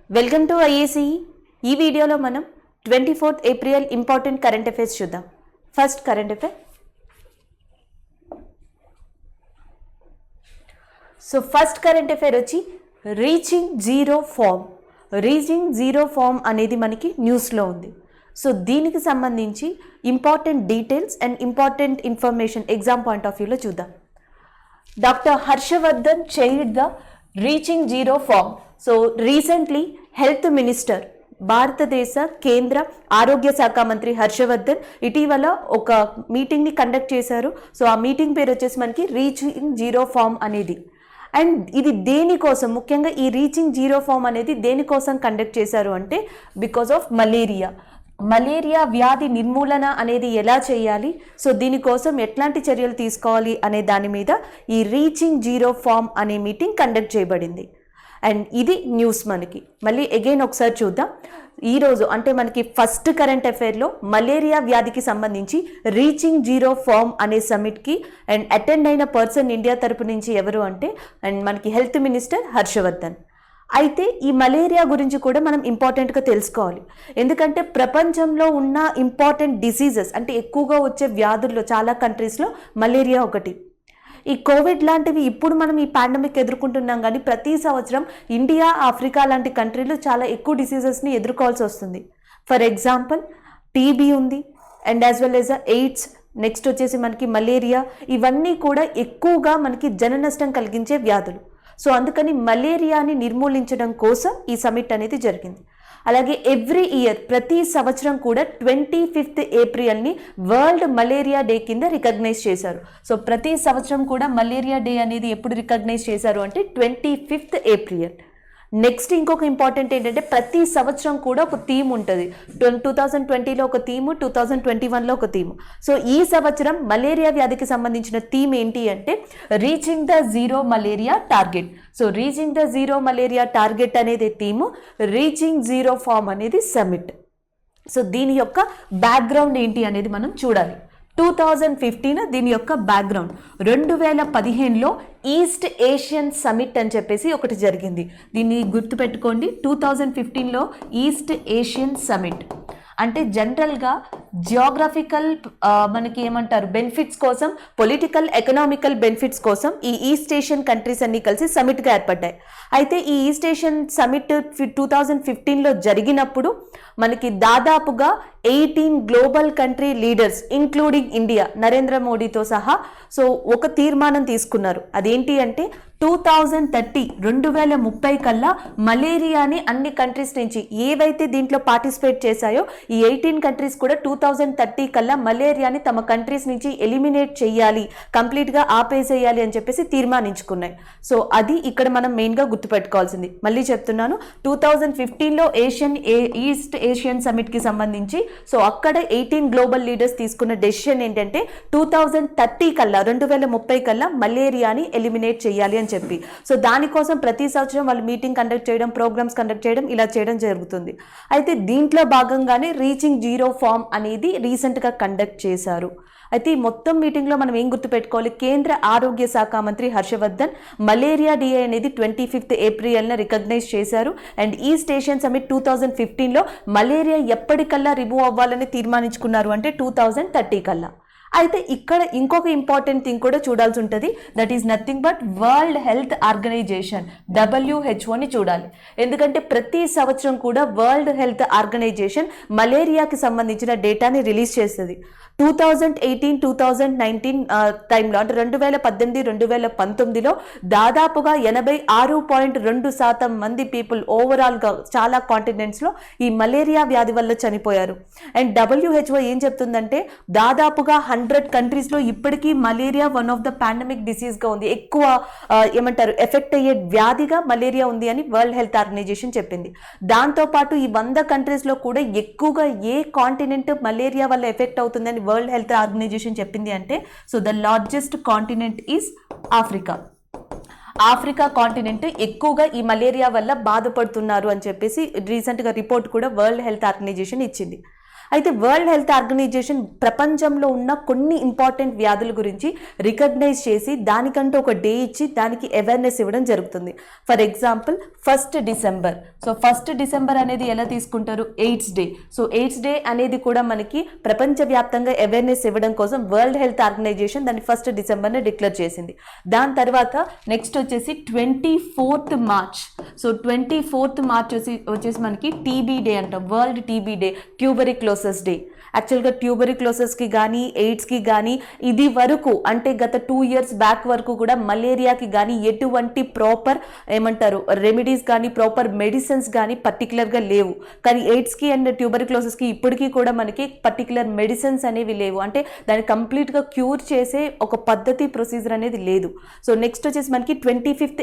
Welcome to IAC. ఈ వీడియోలో మనం 24th April important current affairs చూద్దాం. First current affair. So first current affair వచ్చి రీచింగ్ జీరో ఫామ్ అనేది మనకి న్యూస్లో ఉంది. సో దీనికి సంబంధించి important details and important information exam point of వ్యూలో చూద్దాం. Doctor Harshavardhan chaired the reaching zero forum. So recently health minister, భారతదేశ కేంద్ర ఆరోగ్య శాఖ మంత్రి హర్షవర్ధన్ ఇటీవల ఒక మీటింగ్ని కండక్ట్ చేశారు. సో ఆ మీటింగ్ పేరు వచ్చేసి మనకి రీచింగ్ జీరో ఫామ్ అనేది. అండ్ ఇది దేనికోసం, ముఖ్యంగా ఈ రీచింగ్ జీరో ఫామ్ అనేది దేనికోసం కండక్ట్ చేశారు అంటే బికాస్ ఆఫ్ మలేరియా వ్యాధి నిర్మూలన అనేది ఎలా చేయాలి, సో దీనికోసం ఎట్లాంటి చర్యలు తీసుకోవాలి అనే దాని మీద ఈ రీచింగ్ జీరో ఫామ్ అనే మీటింగ్ కండక్ట్ చేయబడింది. అండ్ ఇది న్యూస్. మనకి మళ్ళీ అగైన్ ఒకసారి చూద్దాం. ఈరోజు అంటే మనకి ఫస్ట్ కరెంట్ అఫైర్లో మలేరియా వ్యాధికి సంబంధించి రీచింగ్ జీరో ఫామ్ అనే సమిట్కి అండ్ అటెండ్ అయిన పర్సన్ ఇండియా తరపు నుంచి ఎవరు అంటే అండ్ మనకి హెల్త్ మినిస్టర్ హర్షవర్ధన్. అయితే ఈ మలేరియా గురించి కూడా మనం ఇంపార్టెంట్గా తెలుసుకోవాలి. ఎందుకంటే ప్రపంచంలో ఉన్న ఇంపార్టెంట్ డిసీజెస్ అంటే ఎక్కువగా వచ్చే వ్యాధుల్లో చాలా కంట్రీస్లో మలేరియా ఒకటి. ఈ కోవిడ్ లాంటివి ఇప్పుడు మనం ఈ పాండమిక్ ఎదుర్కొంటున్నాం, కానీ ప్రతి సంవత్సరం ఇండియా, ఆఫ్రికా లాంటి కంట్రీలు చాలా ఎక్కువ డిసీజెస్ని ఎదుర్కోవాల్సి వస్తుంది. ఫర్ ఎగ్జాంపుల్ టీబీ ఉంది and as well as AIDS, next వచ్చేసి మనకి మలేరియా. ఇవన్నీ కూడా ఎక్కువగా మనకి జన నష్టం కలిగించే వ్యాధులు. సో అందుకని మలేరియాని నిర్మూలించడం కోసం ఈ సమిట్ అనేది జరిగింది. అలాగే ఎవ్రీ ఇయర్ ప్రతి సంవత్సరం కూడా 25th ఏప్రిల్ని వరల్డ్ మలేరియా డే కింద రికగ్నైజ్ చేశారు. సో ప్రతి సంవత్సరం కూడా మలేరియా డే అనేది ఎప్పుడు రికగ్నైజ్ చేశారు అంటే 25th ఏప్రిల్. నెక్స్ట్ ఇంకొక ఇంపార్టెంట్ ఏంటంటే ప్రతి సంవత్సరం కూడా ఒక థీమ్ ఉంటుంది. 2020లో ఒక థీము, 2021లో ఒక థీము. సో ఈ సంవత్సరం మలేరియా వ్యాధికి సంబంధించిన థీమ్ ఏంటి అంటే reaching the zero malaria target. So reaching the zero malaria target అనేది థీము, రీచింగ్ జీరో ఫామ్ అనేది సమిట్. సో దీని యొక్క బ్యాక్గ్రౌండ్ ఏంటి అనేది మనం చూడాలి. 2015 దీని యొక్క బ్యాక్గ్రౌండ్. 2015లో ఈస్ట్ ఏషియన్ సమిట్ అని చెప్పేసి ఒకటి జరిగింది. దీన్ని గుర్తుపెట్టుకోండి. 2015లో ఈస్ట్ ఏషియన్ సమిట్ అంటే జనరల్గా జియోగ్రఫికల్ మనకి ఏమంటారు బెనిఫిట్స్ కోసం, పొలిటికల్ ఎకనామికల్ బెనిఫిట్స్ కోసం ఈ ఈస్ట్ ఏషియన్ కంట్రీస్ అన్ని కలిసి సమిట్గా ఏర్పడ్డాయి. అయితే ఈ ఈస్ట్ ఏషియన్ సమిట్ 2015లో జరిగినప్పుడు మనకి దాదాపుగా 18 global country leaders including India, Narendra మోడీతో సహా సో ఒక తీర్మానం తీసుకున్నారు. అదేంటి అంటే 2030 కల్లా మలేరియాని అన్ని కంట్రీస్ నుంచి ఏవైతే దీంట్లో పార్టిసిపేట్ చేశాయో ఈ 18 కంట్రీస్ కూడా 2030 కల్లా మలేరియాని తమ కంట్రీస్ నుంచి ఎలిమినేట్ చేయాలి, కంప్లీట్గా ఆపేసేయాలి అని చెప్పేసి తీర్మానించుకున్నాయి. సో అది ఇక్కడ మనం మెయిన్గా గుర్తుపెట్టుకోవాల్సింది. మళ్ళీ చెప్తున్నాను, 2015లో ఈస్ట్ ఏషియన్ సమిట్కి సంబంధించి సో అక్కడ 18 గ్లోబల్ లీడర్స్ తీసుకున్న డెసిషన్ ఏంటంటే 2030 కల్లా 2030 కల్లా మలేరియాని ఎలిమినేట్ చేయాలి అని చెప్పి. సో దానికోసం ప్రతి సంవత్సరం వాళ్ళు మీటింగ్ కండక్ట్ చేయడం, ప్రోగ్రామ్స్ కండక్ట్ చేయడం, ఇలా చేయడం జరుగుతుంది. అయితే దీంట్లో భాగంగానే రీచింగ్ జీరో ఫామ్ అనేది రీసెంట్గా కండక్ట్ చేశారు. అయితే ఈ మొత్తం మీటింగ్లో మనం ఏం గుర్తుపెట్టుకోవాలి, కేంద్ర ఆరోగ్య శాఖ మంత్రి హర్షవర్ధన్ మలేరియా డే అనేది 25th ఏప్రిల్న రికగ్నైజ్ చేశారు. అండ్ ఈస్ట్ ఏషియన్ సమిట్ 2015లో మలేరియా ఎప్పటికల్లా రిమూవ్ అవ్వాలని తీర్మానించుకున్నారు అంటే 2030 కల్లా. అయితే ఇక్కడ ఇంకొక ఇంపార్టెంట్ థింగ్ కూడా చూడాల్సి ఉంటుంది. That is nothing but world health organisation WHOని చూడాలి. ఎందుకంటే ప్రతి సంవత్సరం కూడా వరల్డ్ హెల్త్ ఆర్గనైజేషన్ మలేరియాకి సంబంధించిన డేటాని రిలీజ్ చేస్తుంది. 2018-2019 టైంలో అంటే 2018-2019లో దాదాపుగా 86.2% మంది పీపుల్ ఓవరాల్గా చాలా కాంటినెంట్స్లో ఈ మలేరియా వ్యాధి వల్ల చనిపోయారు. అండ్ WHO ఏం చెప్తుందంటే దాదాపుగా 100 కంట్రీస్లో ఇప్పటికీ malaria one of the pandemic డిసీజ్గా ఉంది, ఎక్కువ ఏమంటారు ఎఫెక్ట్ అయ్యే వ్యాధిగా మలేరియా ఉంది అని వరల్డ్ హెల్త్ ఆర్గనైజేషన్ చెప్పింది. దాంతోపాటు ఈ 100 కంట్రీస్లో కూడా ఎక్కువగా ఏ కాంటినెంట్ మలేరియా వల్ల ఎఫెక్ట్ అవుతుందని వరల్డ్ హెల్త్ ఆర్గనైజేషన్ చెప్పింది అంటే so the largest continent is Africa continent ఎక్కువగా ఈ మలేరియా వల్ల బాధపడుతున్నారు అని చెప్పేసి రీసెంట్గా రిపోర్ట్ కూడా వరల్డ్ హెల్త్ ఆర్గనైజేషన్ ఇచ్చింది. అయితే వరల్డ్ హెల్త్ ఆర్గనైజేషన్ ప్రపంచంలో ఉన్న కొన్ని ఇంపార్టెంట్ వ్యాధుల గురించి రికగ్నైజ్ చేసి దానికంటూ ఒక డే ఇచ్చి దానికి అవేర్నెస్ ఇవ్వడం జరుగుతుంది. For example 1 December. So 1 December అనేది ఎలా తీసుకుంటారు? AIDS day. So AIDS day అనేది కూడా మనకి ప్రపంచవ్యాప్తంగా అవేర్నెస్ ఇవ్వడం కోసం వరల్డ్ హెల్త్ ఆర్గనైజేషన్ దాన్ని 1 డిసెంబర్ని డిక్లేర్ చేసింది. దాని తర్వాత నెక్స్ట్ వచ్చేసి 24th March. So 24th March వచ్చేసి మనకి టీబీ డే అంటాం, world TB day, tuberculosis day. యాక్చువల్గా ట్యూబరిక్లోసిస్కి కానీ ఎయిడ్స్కి కానీ ఇది వరకు అంటే గత 2 years బ్యాక్ వరకు కూడా మలేరియాకి కానీ ఎటువంటి ప్రాపర్ ఏమంటారు రెమెడీస్ కానీ ప్రాపర్ మెడిసిన్స్ కానీ పర్టికులర్గా లేవు. కానీ ఎయిడ్స్కి అండ్ ట్యూబరిక్లోసిస్కి ఇప్పటికీ కూడా మనకి పర్టికులర్ మెడిసిన్స్ అనేవి లేవు, అంటే దాన్ని కంప్లీట్గా క్యూర్ చేసే ఒక పద్ధతి ప్రొసీజర్ అనేది లేదు. సో నెక్స్ట్ వచ్చేసి మనకి 25th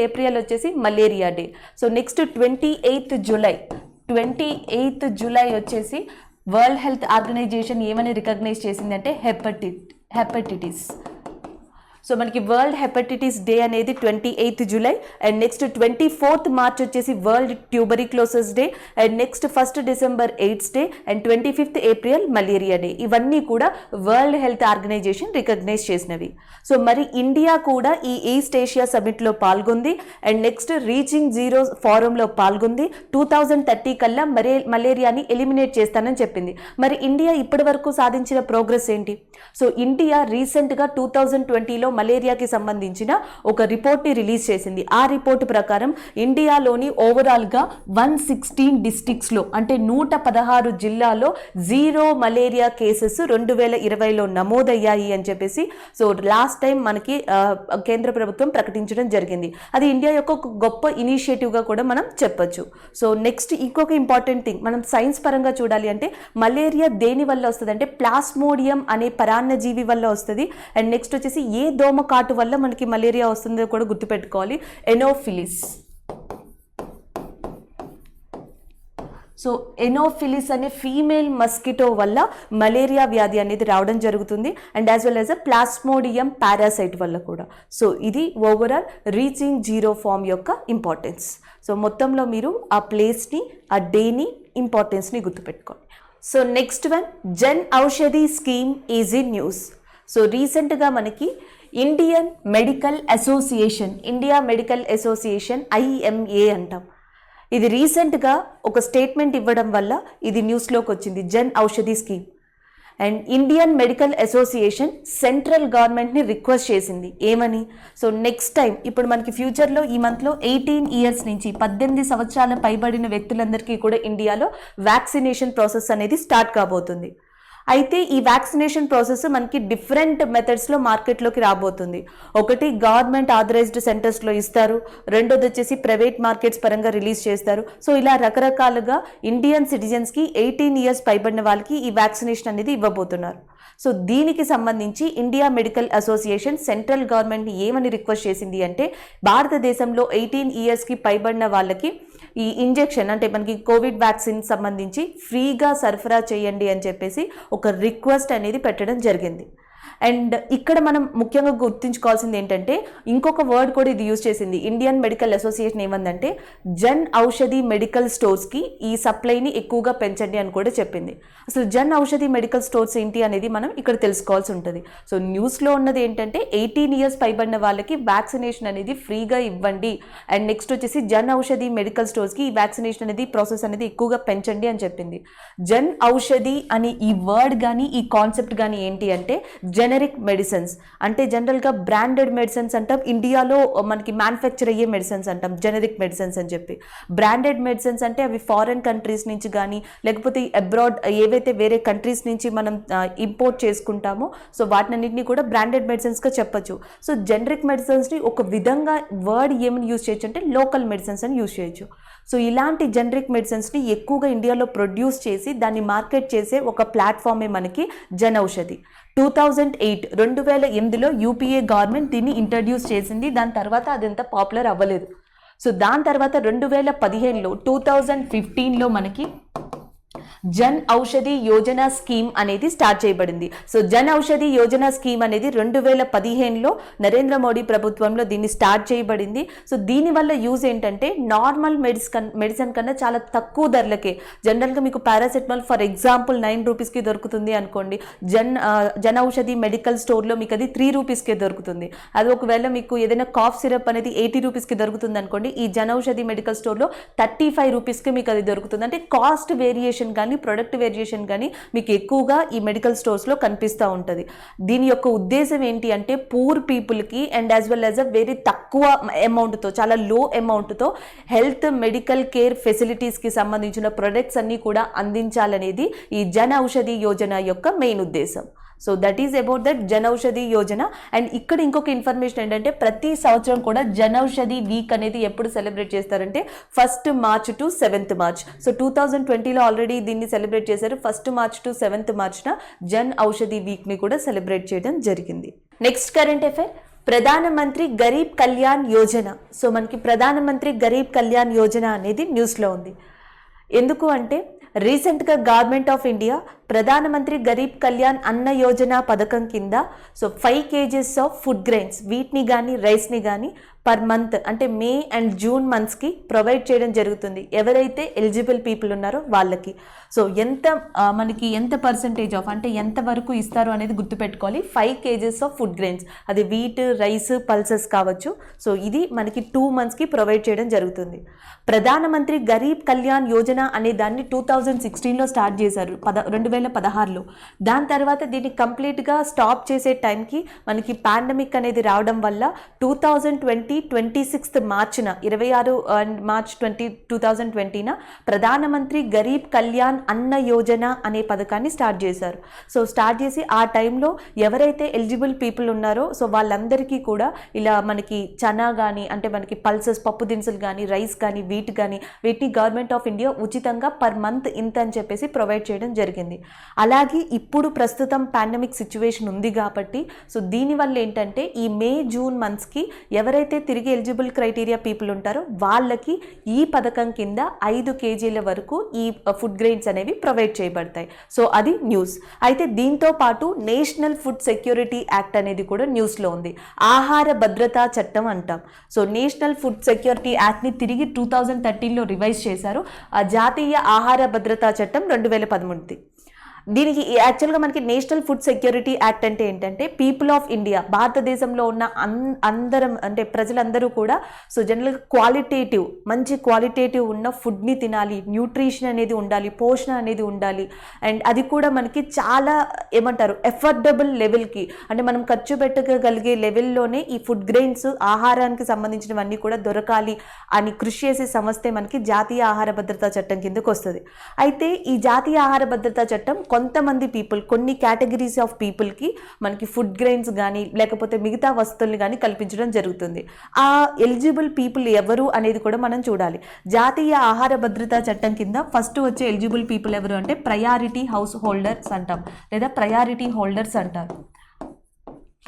ఏప్రిల్ వచ్చేసి malaria day. So next 28th July వచ్చేసి వరల్డ్ హెల్త్ ఆర్గనైజేషన్ ఏమని రికగ్నైజ్ చేసిందంటే హెపటైటిస్. సో మనకి వరల్డ్ హెపటైటిస్ డే అనేది 28th July. And next 24th March వచ్చేసి world tuberculosis day. And next 1 December AIDS day. And 25th April malaria day. ఇవన్నీ కూడా world health organisation recognise చేసినవి. So మరి India కూడా ఈ ఈస్ట్ ఏషియా సమిట్లో పాల్గొంది. అండ్ నెక్స్ట్ రీచింగ్ జీరో ఫోరంలో పాల్గొంది. 2030 కల్లా మలేరియాని ఎలిమినేట్ చేస్తానని చెప్పింది. మరి ఇండియా ఇప్పటి వరకు సాధించిన ప్రోగ్రెస్ ఏంటి? సో ఇండియా రీసెంట్గా 2020లో మలేరియాకి సంబంధించిన ఒక రిపోర్ట్ని రిలీజ్ చేసింది. ఆ రిపోర్ట్ ప్రకారం ఇండియాలోని ఓవరాల్గా 116 డిస్ట్రిక్ట్స్లో అంటే 116 జిల్లాలో జీరో మలేరియా కేసెస్ 2020లో నమోదయ్యాయి అని చెప్పేసి సో లాస్ట్ టైం మనకి కేంద్ర ప్రభుత్వం ప్రకటించడం జరిగింది. అది ఇండియా యొక్క ఒక గొప్ప ఇనిషియేటివ్గా కూడా మనం చెప్పొచ్చు. సో నెక్స్ట్ ఇంకొక ఇంపార్టెంట్ థింగ్ మనం సైన్స్ పరంగా చూడాలి అంటే మలేరియా దేని వల్ల వస్తుంది అంటే ప్లాస్మోడియం అనే పరాన్నజీవి వల్ల వస్తుంది. అండ్ నెక్స్ట్ వచ్చేసి ఏ దోమ కాటు వల్ల మనకి మలేరియా వస్తుందో కూడా గుర్తుపెట్టుకోవాలి, ఎనోఫిలిస్. సో ఎనోఫిలిస్ అనే ఫీమేల్ మస్కిటో వల్ల మలేరియా వ్యాధి అనేది రావడం జరుగుతుంది. And as well as a plasmodium parasite వల్ల కూడా. సో ఇది ఓవరాల్ రీచింగ్ జీరో ఫామ్ యొక్క ఇంపార్టెన్స్. సో మొత్తంలో మీరు ఆ ప్లేస్ని ఆ డేని ఇంపార్టెన్స్ని గుర్తుపెట్టుకోండి. So next one, Jan Aushadhi scheme is in news. So రీసెంట్గా మనకి ఇండియా మెడికల్ అసోసియేషన్ IMA అంటాం. ఇది రీసెంట్గా ఒక స్టేట్మెంట్ ఇవ్వడం వల్ల ఇది న్యూస్లోకి వచ్చింది, Jan Aushadhi scheme. And Indian medical association central గవర్నమెంట్ని రిక్వెస్ట్ చేసింది ఏమని? సో నెక్స్ట్ టైం ఇప్పుడు మనకి ఫ్యూచర్లో ఈ మంత్లో 18 years నుంచి 18 సంవత్సరాల పైబడిన వ్యక్తులందరికీ కూడా ఇండియాలో వ్యాక్సినేషన్ ప్రాసెస్ అనేది స్టార్ట్ కాబోతుంది. అయితే ఈ వ్యాక్సినేషన్ ప్రాసెస్ మనకి డిఫరెంట్ మెథడ్స్లో మార్కెట్లోకి రాబోతుంది. ఒకటి గవర్నమెంట్ ఆథరైజ్డ్ సెంటర్స్లో ఇస్తారు, రెండోది వచ్చేసి ప్రైవేట్ మార్కెట్స్ పరంగా రిలీజ్ చేస్తారు. సో ఇలా రకరకాలుగా ఇండియన్ సిటిజన్స్కి 18 years పైబడిన వాళ్ళకి ఈ వ్యాక్సినేషన్ అనేది ఇవ్వబోతున్నారు. సో దీనికి సంబంధించి ఇండియా మెడికల్ అసోసియేషన్ సెంట్రల్ గవర్నమెంట్ని ఏమని రిక్వెస్ట్ చేసింది అంటే భారతదేశంలో 18 yearsకి పైబడిన వాళ్ళకి ఈ ఇంజెక్షన్ అంటే మనకి కోవిడ్ వ్యాక్సిన్ సంబంధించి ఫ్రీగా సరఫరా చేయండి అని చెప్పేసి ఒక రిక్వెస్ట్ అనేది పెట్టడం జరిగింది. అండ్ ఇక్కడ మనం ముఖ్యంగా గుర్తుంచుకోవాల్సింది ఏంటంటే ఇంకొక వర్డ్ కూడా ఇది యూజ్ చేసింది. ఇండియన్ మెడికల్ అసోసియేషన్ ఏమందంటే జన్ ఔషధి మెడికల్ స్టోర్స్కి ఈ సప్లైని ఎక్కువగా పెంచండి అని కూడా చెప్పింది. అసలు జన్ ఔషధి మెడికల్ స్టోర్స్ ఏంటి అనేది మనం ఇక్కడ తెలుసుకోవాల్సి ఉంటుంది. సో న్యూస్లో ఉన్నది ఏంటంటే 18 years పైబడిన వాళ్ళకి వ్యాక్సినేషన్ అనేది ఫ్రీగా ఇవ్వండి. అండ్ నెక్స్ట్ వచ్చేసి జన్ ఔషధి మెడికల్ స్టోర్స్కి ఈ వ్యాక్సినేషన్ అనేది ప్రాసెస్ అనేది ఎక్కువగా పెంచండి అని చెప్పింది. జన్ ఔషధి అని ఈ వర్డ్ కానీ ఈ కాన్సెప్ట్ కానీ ఏంటి అంటే జెనరిక్ మెడిసిన్స్ అంటే జనరల్గా బ్రాండెడ్ మెడిసిన్స్ అంటాం, ఇండియాలో మనకి మ్యానుఫ్యాక్చర్ అయ్యే మెడిసిన్స్ అంటాం జెనరిక్ మెడిసిన్స్ అని చెప్పి. బ్రాండెడ్ మెడిసిన్స్ అంటే అవి ఫారెన్ కంట్రీస్ నుంచి కానీ లేకపోతే అబ్రాడ్ ఏవైతే వేరే కంట్రీస్ నుంచి మనం ఇంపోర్ట్ చేసుకుంటామో సో వాటినన్నింటినీ కూడా బ్రాండెడ్ మెడిసిన్స్గా చెప్పచ్చు. సో జెనరిక్ మెడిసిన్స్ని ఒక విధంగా వర్డ్ ఏమని యూజ్ చేయొచ్చు అంటే లోకల్ మెడిసిన్స్ అని యూజ్ చేయొచ్చు. సో ఇలాంటి జెనరిక్ మెడిసిన్స్ని ఎక్కువగా ఇండియాలో ప్రొడ్యూస్ చేసి దాన్ని మార్కెట్ చేసే ఒక ప్లాట్ఫామే మనకి జన్ ఔషధి. 2008లో యూపీఏ గవర్నమెంట్ దీన్ని ఇంట్రడ్యూస్ చేసింది. దాని తర్వాత అదంతా పాపులర్ అవ్వలేదు. సో దాని తర్వాత 2015లో 2015లో మనకి జన్ ఔషధి యోజన స్కీమ్ అనేది స్టార్ట్ చేయబడింది. సో జన్ ఔషధి యోజన స్కీమ్ అనేది 2015లో నరేంద్ర మోడీ ప్రభుత్వంలో దీన్ని స్టార్ట్ చేయబడింది. సో దీనివల్ల యూజ్ ఏంటంటే నార్మల్ మెడిసిన్ కన్నా చాలా తక్కువ ధరలకే, జనరల్గా మీకు పారాసెటమాల్ ఫర్ ఎగ్జాంపుల్ 9 రూపీస్కి దొరుకుతుంది అనుకోండి, జన్ ఔషధి మెడికల్ స్టోర్లో మీకు అది 3 రూపీస్కే దొరుకుతుంది. అది ఒకవేళ మీకు ఏదైనా కాఫ్ సిరప్ అనేది 80 రూపీస్కి దొరుకుతుంది అనుకోండి, ఈ జన్ ఔషధి మెడికల్ స్టోర్లో 35 రూపీస్కి మీకు అది దొరుకుతుంది. అంటే కాస్ట్ వేరియేషన్ కానీ ప్రొడక్ట్ వేరియేషన్ కానీ మీకు ఎక్కువగా ఈ మెడికల్ స్టోర్స్లో కనిపిస్తూ ఉంటుంది. దీని యొక్క ఉద్దేశం ఏంటి అంటే పూర్ పీపుల్కి and as well as a very తక్కువ అమౌంట్తో, చాలా లో అమౌంట్తో హెల్త్ మెడికల్ కేర్ ఫెసిలిటీస్కి సంబంధించిన ప్రొడక్ట్స్ అన్నీ కూడా అందించాలనేది ఈ జన్ ఔషధి యోజన యొక్క మెయిన్ ఉద్దేశం. So that is about that Jan Aushadhi Yojana. And ఇక్కడ ఇంకొక ఇన్ఫర్మేషన్ ఏంటంటే ప్రతి సంవత్సరం కూడా జన్ ఔషధి వీక్ అనేది ఎప్పుడు సెలబ్రేట్ చేస్తారంటే 1st March to 7th March. So 2020లో ఆల్రెడీ దీన్ని సెలబ్రేట్ చేశారు. 1st March to 7th Marchన Jan ఔషధి వీక్ని కూడా సెలబ్రేట్ చేయడం జరిగింది. నెక్స్ట్ కరెంట్ అఫైర్, ప్రధానమంత్రి గరీబ్ కళ్యాణ్ యోజన. సో మనకి ప్రధానమంత్రి గరీబ్ కళ్యాణ్ యోజన అనేది న్యూస్లో ఉంది. ఎందుకు అంటే రీసెంట్గా గవర్నమెంట్ ఆఫ్ ఇండియా ప్రధానమంత్రి గరీబ్ కళ్యాణ్ అన్న యోజన పథకం కింద so 5 kgs of food grains, వీట్ని కానీ రైస్ని కానీ పర్ మంత్ అంటే మే అండ్ జూన్ మంత్స్కి ప్రొవైడ్ చేయడం జరుగుతుంది ఎవరైతే ఎలిజిబుల్ పీపుల్ ఉన్నారో వాళ్ళకి. సో మనకి ఎంత పర్సంటేజ్ ఆఫ్ అంటే ఎంత వరకు ఇస్తారు అనేది గుర్తుపెట్టుకోవాలి. 5 kgs ఆఫ్ ఫుడ్ గ్రెయిన్స్, అది వీట్, రైస్, పల్సెస్ కావచ్చు. సో ఇది మనకి 2 monthsకి ప్రొవైడ్ చేయడం జరుగుతుంది. ప్రధానమంత్రి గరీబ్ కళ్యాణ్ యోజన అనే దాన్ని 2016లో స్టార్ట్ చేశారు, 2016లో. దాని తర్వాత దీన్ని కంప్లీట్గా స్టాప్ చేసే టైంకి మనకి పాండమిక్ అనేది రావడం వల్ల 26th మార్చ్న 26 మార్చ్ 2020న ప్రధానమంత్రి గరీబ్ కళ్యాణ్ అన్న యోజన అనే పథకాన్ని స్టార్ట్ చేశారు. సో స్టార్ట్ చేసి ఆ టైంలో ఎవరైతే ఎలిజిబుల్ పీపుల్ ఉన్నారో సో వాళ్ళందరికీ కూడా ఇలా మనకి చనా కానీ అంటే మనకి పల్సెస్, పప్పు దినుసులు కానీ, రైస్ కానీ, వీట్ కానీ వీటిని గవర్నమెంట్ ఆఫ్ ఇండియా ఉచితంగా పర్ మంత్ ఇంత అని చెప్పేసి ప్రొవైడ్ చేయడం జరిగింది. అలాగే ఇప్పుడు ప్రస్తుతం పాండమిక్ సిచ్యువేషన్ ఉంది కాబట్టి సో దీనివల్ల ఏంటంటే ఈ మే జూన్ మంత్స్కి ఎవరైతే తిరిగి ఎలిజిబుల్ క్రైటీరియా పీపుల్ ఉంటారో వాళ్ళకి ఈ పథకం కింద 5 kgల వరకు ఈ ఫుడ్ గ్రెయిన్స్ అనేవి ప్రొవైడ్ చేయబడతాయి. సో అది న్యూస్. అయితే దీంతో పాటు నేషనల్ ఫుడ్ సెక్యూరిటీ యాక్ట్ అనేది కూడా న్యూస్లో ఉంది. ఆహార భద్రతా చట్టం అంటాం. సో నేషనల్ ఫుడ్ సెక్యూరిటీ యాక్ట్ని తిరిగి 2013లో రివైజ్ చేశారు. ఆ జాతీయ ఆహార భద్రతా చట్టం 2013. దీనికి యాక్చువల్గా మనకి నేషనల్ ఫుడ్ సెక్యూరిటీ యాక్ట్ అంటే ఏంటంటే పీపుల్ ఆఫ్ ఇండియా, భారతదేశంలో ఉన్న అందరం అంటే ప్రజలందరూ కూడా సో జనరల్గా మంచి క్వాలిటేటివ్ ఉన్న ఫుడ్ని తినాలి, న్యూట్రిషన్ అనేది ఉండాలి, పోషణ అనేది ఉండాలి. అండ్ అది కూడా మనకి చాలా ఎఫర్డబుల్ లెవెల్కి అంటే మనం ఖర్చు పెట్టగలిగే లెవెల్లోనే ఈ ఫుడ్ గ్రెయిన్స్, ఆహారానికి సంబంధించినవన్నీ కూడా దొరకాలి అని కృషి చేసే సంస్థే మనకి జాతీయ ఆహార భద్రతా చట్టం కిందకు వస్తుంది. అయితే ఈ జాతీయ ఆహార భద్రతా చట్టం కొంతమంది పీపుల్, కొన్ని కేటగిరీస్ ఆఫ్ పీపుల్కి మనకి ఫుడ్ గ్రెయిన్స్ కానీ లేకపోతే మిగతా వస్తువుల్ని కానీ కల్పించడం జరుగుతుంది. ఆ ఎలిజిబుల్ పీపుల్ ఎవరు అనేది కూడా మనం చూడాలి. జాతీయ ఆహార భద్రతా చట్టం కింద ఫస్ట్ వచ్చే ఎలిజిబుల్ పీపుల్ ఎవరు అంటే ప్రయారిటీ హౌస్ హోల్డర్స్ అంటాం, లేదా ప్రయారిటీ హోల్డర్స్ అంటారు.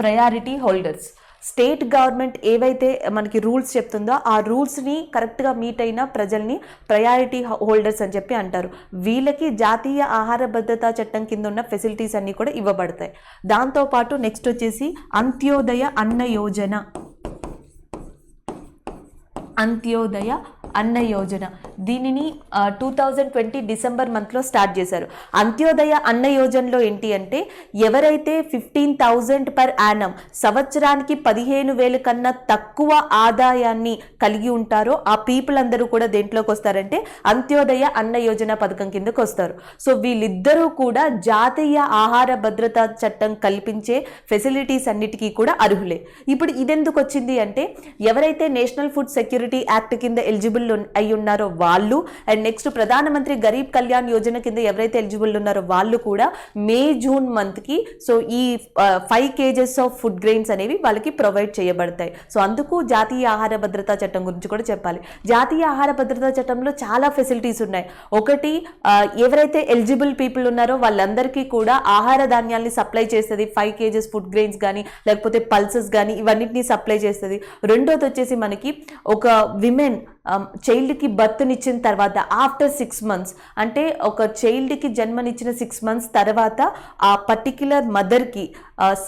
ప్రయారిటీ హోల్డర్స్ స్టేట్ గవర్నమెంట్ ఏవైతే మనకి రూల్స్ చెప్తుందో ఆ రూల్స్ని కరెక్ట్గా మీట్ అయిన ప్రజల్ని ప్రయారిటీ హోల్డర్స్ అని చెప్పి అంటారు. వీళ్ళకి జాతీయ ఆహార భద్రతా చట్టం కింద ఉన్న ఫెసిలిటీస్ అన్నీ కూడా ఇవ్వబడతాయి. దాంతోపాటు నెక్స్ట్ వచ్చేసి అంత్యోదయ అన్న యోజన. అంత్యోదయ అన్న యోజన దీనిని 2020 డిసెంబర్ మంత్లో స్టార్ట్ చేశారు. అంత్యోదయ అన్న యోజనలో ఏంటి అంటే ఎవరైతే 15,000 పర్ యానం, సంవత్సరానికి 15,000 కన్నా తక్కువ ఆదాయాన్ని కలిగి ఉంటారో ఆ పీపుల్ అందరూ కూడా దేంట్లోకి వస్తారంటే అంత్యోదయ అన్న యోజన పథకం కిందకు వస్తారు. సో వీళ్ళిద్దరూ కూడా జాతీయ ఆహార భద్రతా చట్టం కల్పించే ఫెసిలిటీస్ అన్నిటికీ కూడా అర్హులే. ఇప్పుడు ఇదెందుకు వచ్చింది అంటే ఎవరైతే నేషనల్ ఫుడ్ సెక్యూరిటీ యాక్ట్ కింద ఎలిజిబుల్ అయి ఉన్నారో వాళ్ళు, అండ్ నెక్స్ట్ ప్రధానమంత్రి గరీబ్ కళ్యాణ్ యోజన కింద ఎవరైతే ఎలిజిబుల్ ఉన్నారో వాళ్ళు కూడా మే జూన్ మంత్కి సో ఈ 5 kgs ఆఫ్ ఫుడ్ గ్రెయిన్స్ అనేవి వాళ్ళకి ప్రొవైడ్ చేయబడతాయి. సో అందుకు జాతీయ ఆహార భద్రతా చట్టం గురించి కూడా చెప్పాలి. జాతీయ ఆహార భద్రతా చట్టంలో చాలా ఫెసిలిటీస్ ఉన్నాయి. ఒకటి, ఎవరైతే ఎలిజిబుల్ పీపుల్ ఉన్నారో వాళ్ళందరికీ కూడా ఆహార ధాన్యాల్ని సప్లై చేస్తుంది. 5 kgs ఫుడ్ గ్రెయిన్స్ కానీ లేకపోతే పల్సెస్ కానీ ఇవన్నిటిని సప్లై చేస్తుంది. రెండోది వచ్చేసి మనకి ఒక విమెన్ చైల్డ్కి బర్త్ని జన్మనిచ్చిన తర్వాత ఆఫ్టర్ 6 months, అంటే ఒక చైల్డ్కి జన్మనిచ్చిన 6 months తర్వాత ఆ పర్టిక్యులర్ మదర్కి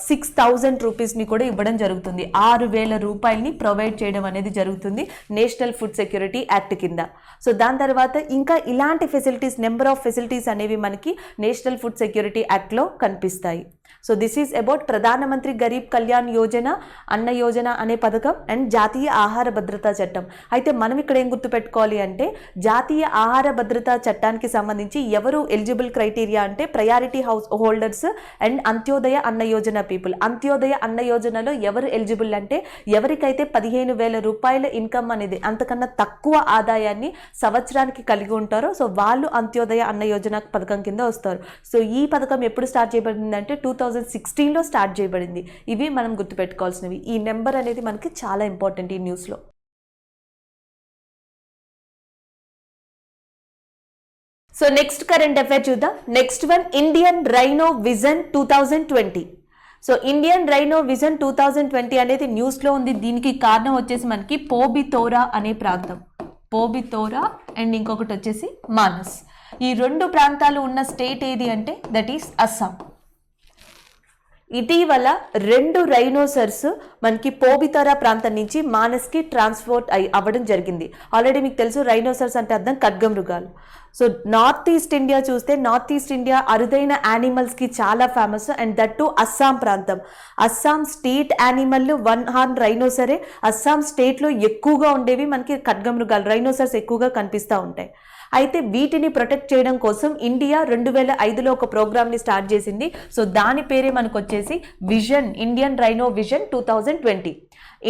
6,000 రూపీస్ని కూడా ఇవ్వడం జరుగుతుంది. 6,000 రూపాయలని ప్రొవైడ్ చేయడం అనేది జరుగుతుంది నేషనల్ ఫుడ్ సెక్యూరిటీ యాక్ట్ కింద. సో దాని తర్వాత ఇంకా ఇలాంటి ఫెసిలిటీస్, నెంబర్ ఆఫ్ ఫెసిలిటీస్ అనేవి మనకి నేషనల్ ఫుడ్ సెక్యూరిటీ యాక్ట్లో కనిపిస్తాయి. సో దిస్ ఈజ్ అబౌట్ ప్రధానమంత్రి గరీబ్ కళ్యాణ్ యోజన, అన్న యోజన అనే పథకం అండ్ జాతీయ ఆహార భద్రతా చట్టం. అయితే మనం ఇక్కడ ఏం గుర్తుపెట్టుకోవాలి అంటే జాతీయ ఆహార భద్రతా చట్టానికి సంబంధించి ఎవరు ఎలిజిబుల్ క్రైటీరియా అంటే priority house holders and Antyodaya అన్న యోజన పీపుల్. అంత్యోదయ అన్న యోజనలో ఎవరు ఎలిజిబుల్ అంటే ఎవరికైతే 15,000 రూపాయల ఇన్కమ్ అనేది అంతకన్నా తక్కువ ఆదాయాన్ని సంవత్సరానికి కలిగి ఉంటారో సో వాళ్ళు అంత్యోదయ అన్న యోజన పథకం కింద వస్తారు. సో ఈ పథకం ఎప్పుడు స్టార్ట్ చేయబడింది అంటే 2016లో స్టార్ట్ చేయబడింది. ఇవి మనం గుర్తుపెట్టుకోవాల్సినవి. ఈ నెంబర్ అనేది మనకి చాలా ఇంపార్టెంట్ ఈ న్యూస్లో. సో నెక్స్ట్ కరెంట్ అఫైర్ చూద్దాం. Next one, Indian rhino vision 2020. So Indian rhino vision 2020 అనేది న్యూస్లో ఉంది. దీనికి కారణం వచ్చేసి మనకి పోబితోరా అనే ప్రాంతం, పోబితోరా అండ్ ఇంకొకటి వచ్చేసి మానస్. ఈ 2 ప్రాంతాలు ఉన్న స్టేట్ ఏది అంటే దట్ ఈస్ అస్సాం. ఇటీవల 2 రైనోసర్స్ మనకి పోబితోరా ప్రాంతం నుంచి మానస్కి ట్రాన్స్పోర్ట్ అవ్వడం జరిగింది. ఆల్రెడీ మీకు తెలుసు రైనోసర్స్ అంటే అర్థం ఖడ్గమృగాలు. సో నార్త్ ఈస్ట్ ఇండియా చూస్తే నార్త్ ఈస్ట్ ఇండియా అరుదైన యానిమల్స్కి చాలా famous and that to Assam ప్రాంతం. అస్సాం స్టేట్ యానిమల్ 1 హార్న్ రైనోసరే. అస్సాం స్టేట్లో ఎక్కువగా ఉండేవి మనకి ఖడ్గమృగాలు, రైనోసర్స్ ఎక్కువగా కనిపిస్తూ ఉంటాయి. అయితే వీటిని ప్రొటెక్ట్ చేయడం కోసం ఇండియా 2005లో ఒక ప్రోగ్రామ్ని స్టార్ట్ చేసింది. సో దాని పేరే మనకు వచ్చేసి vision, Indian rhino vision 2020.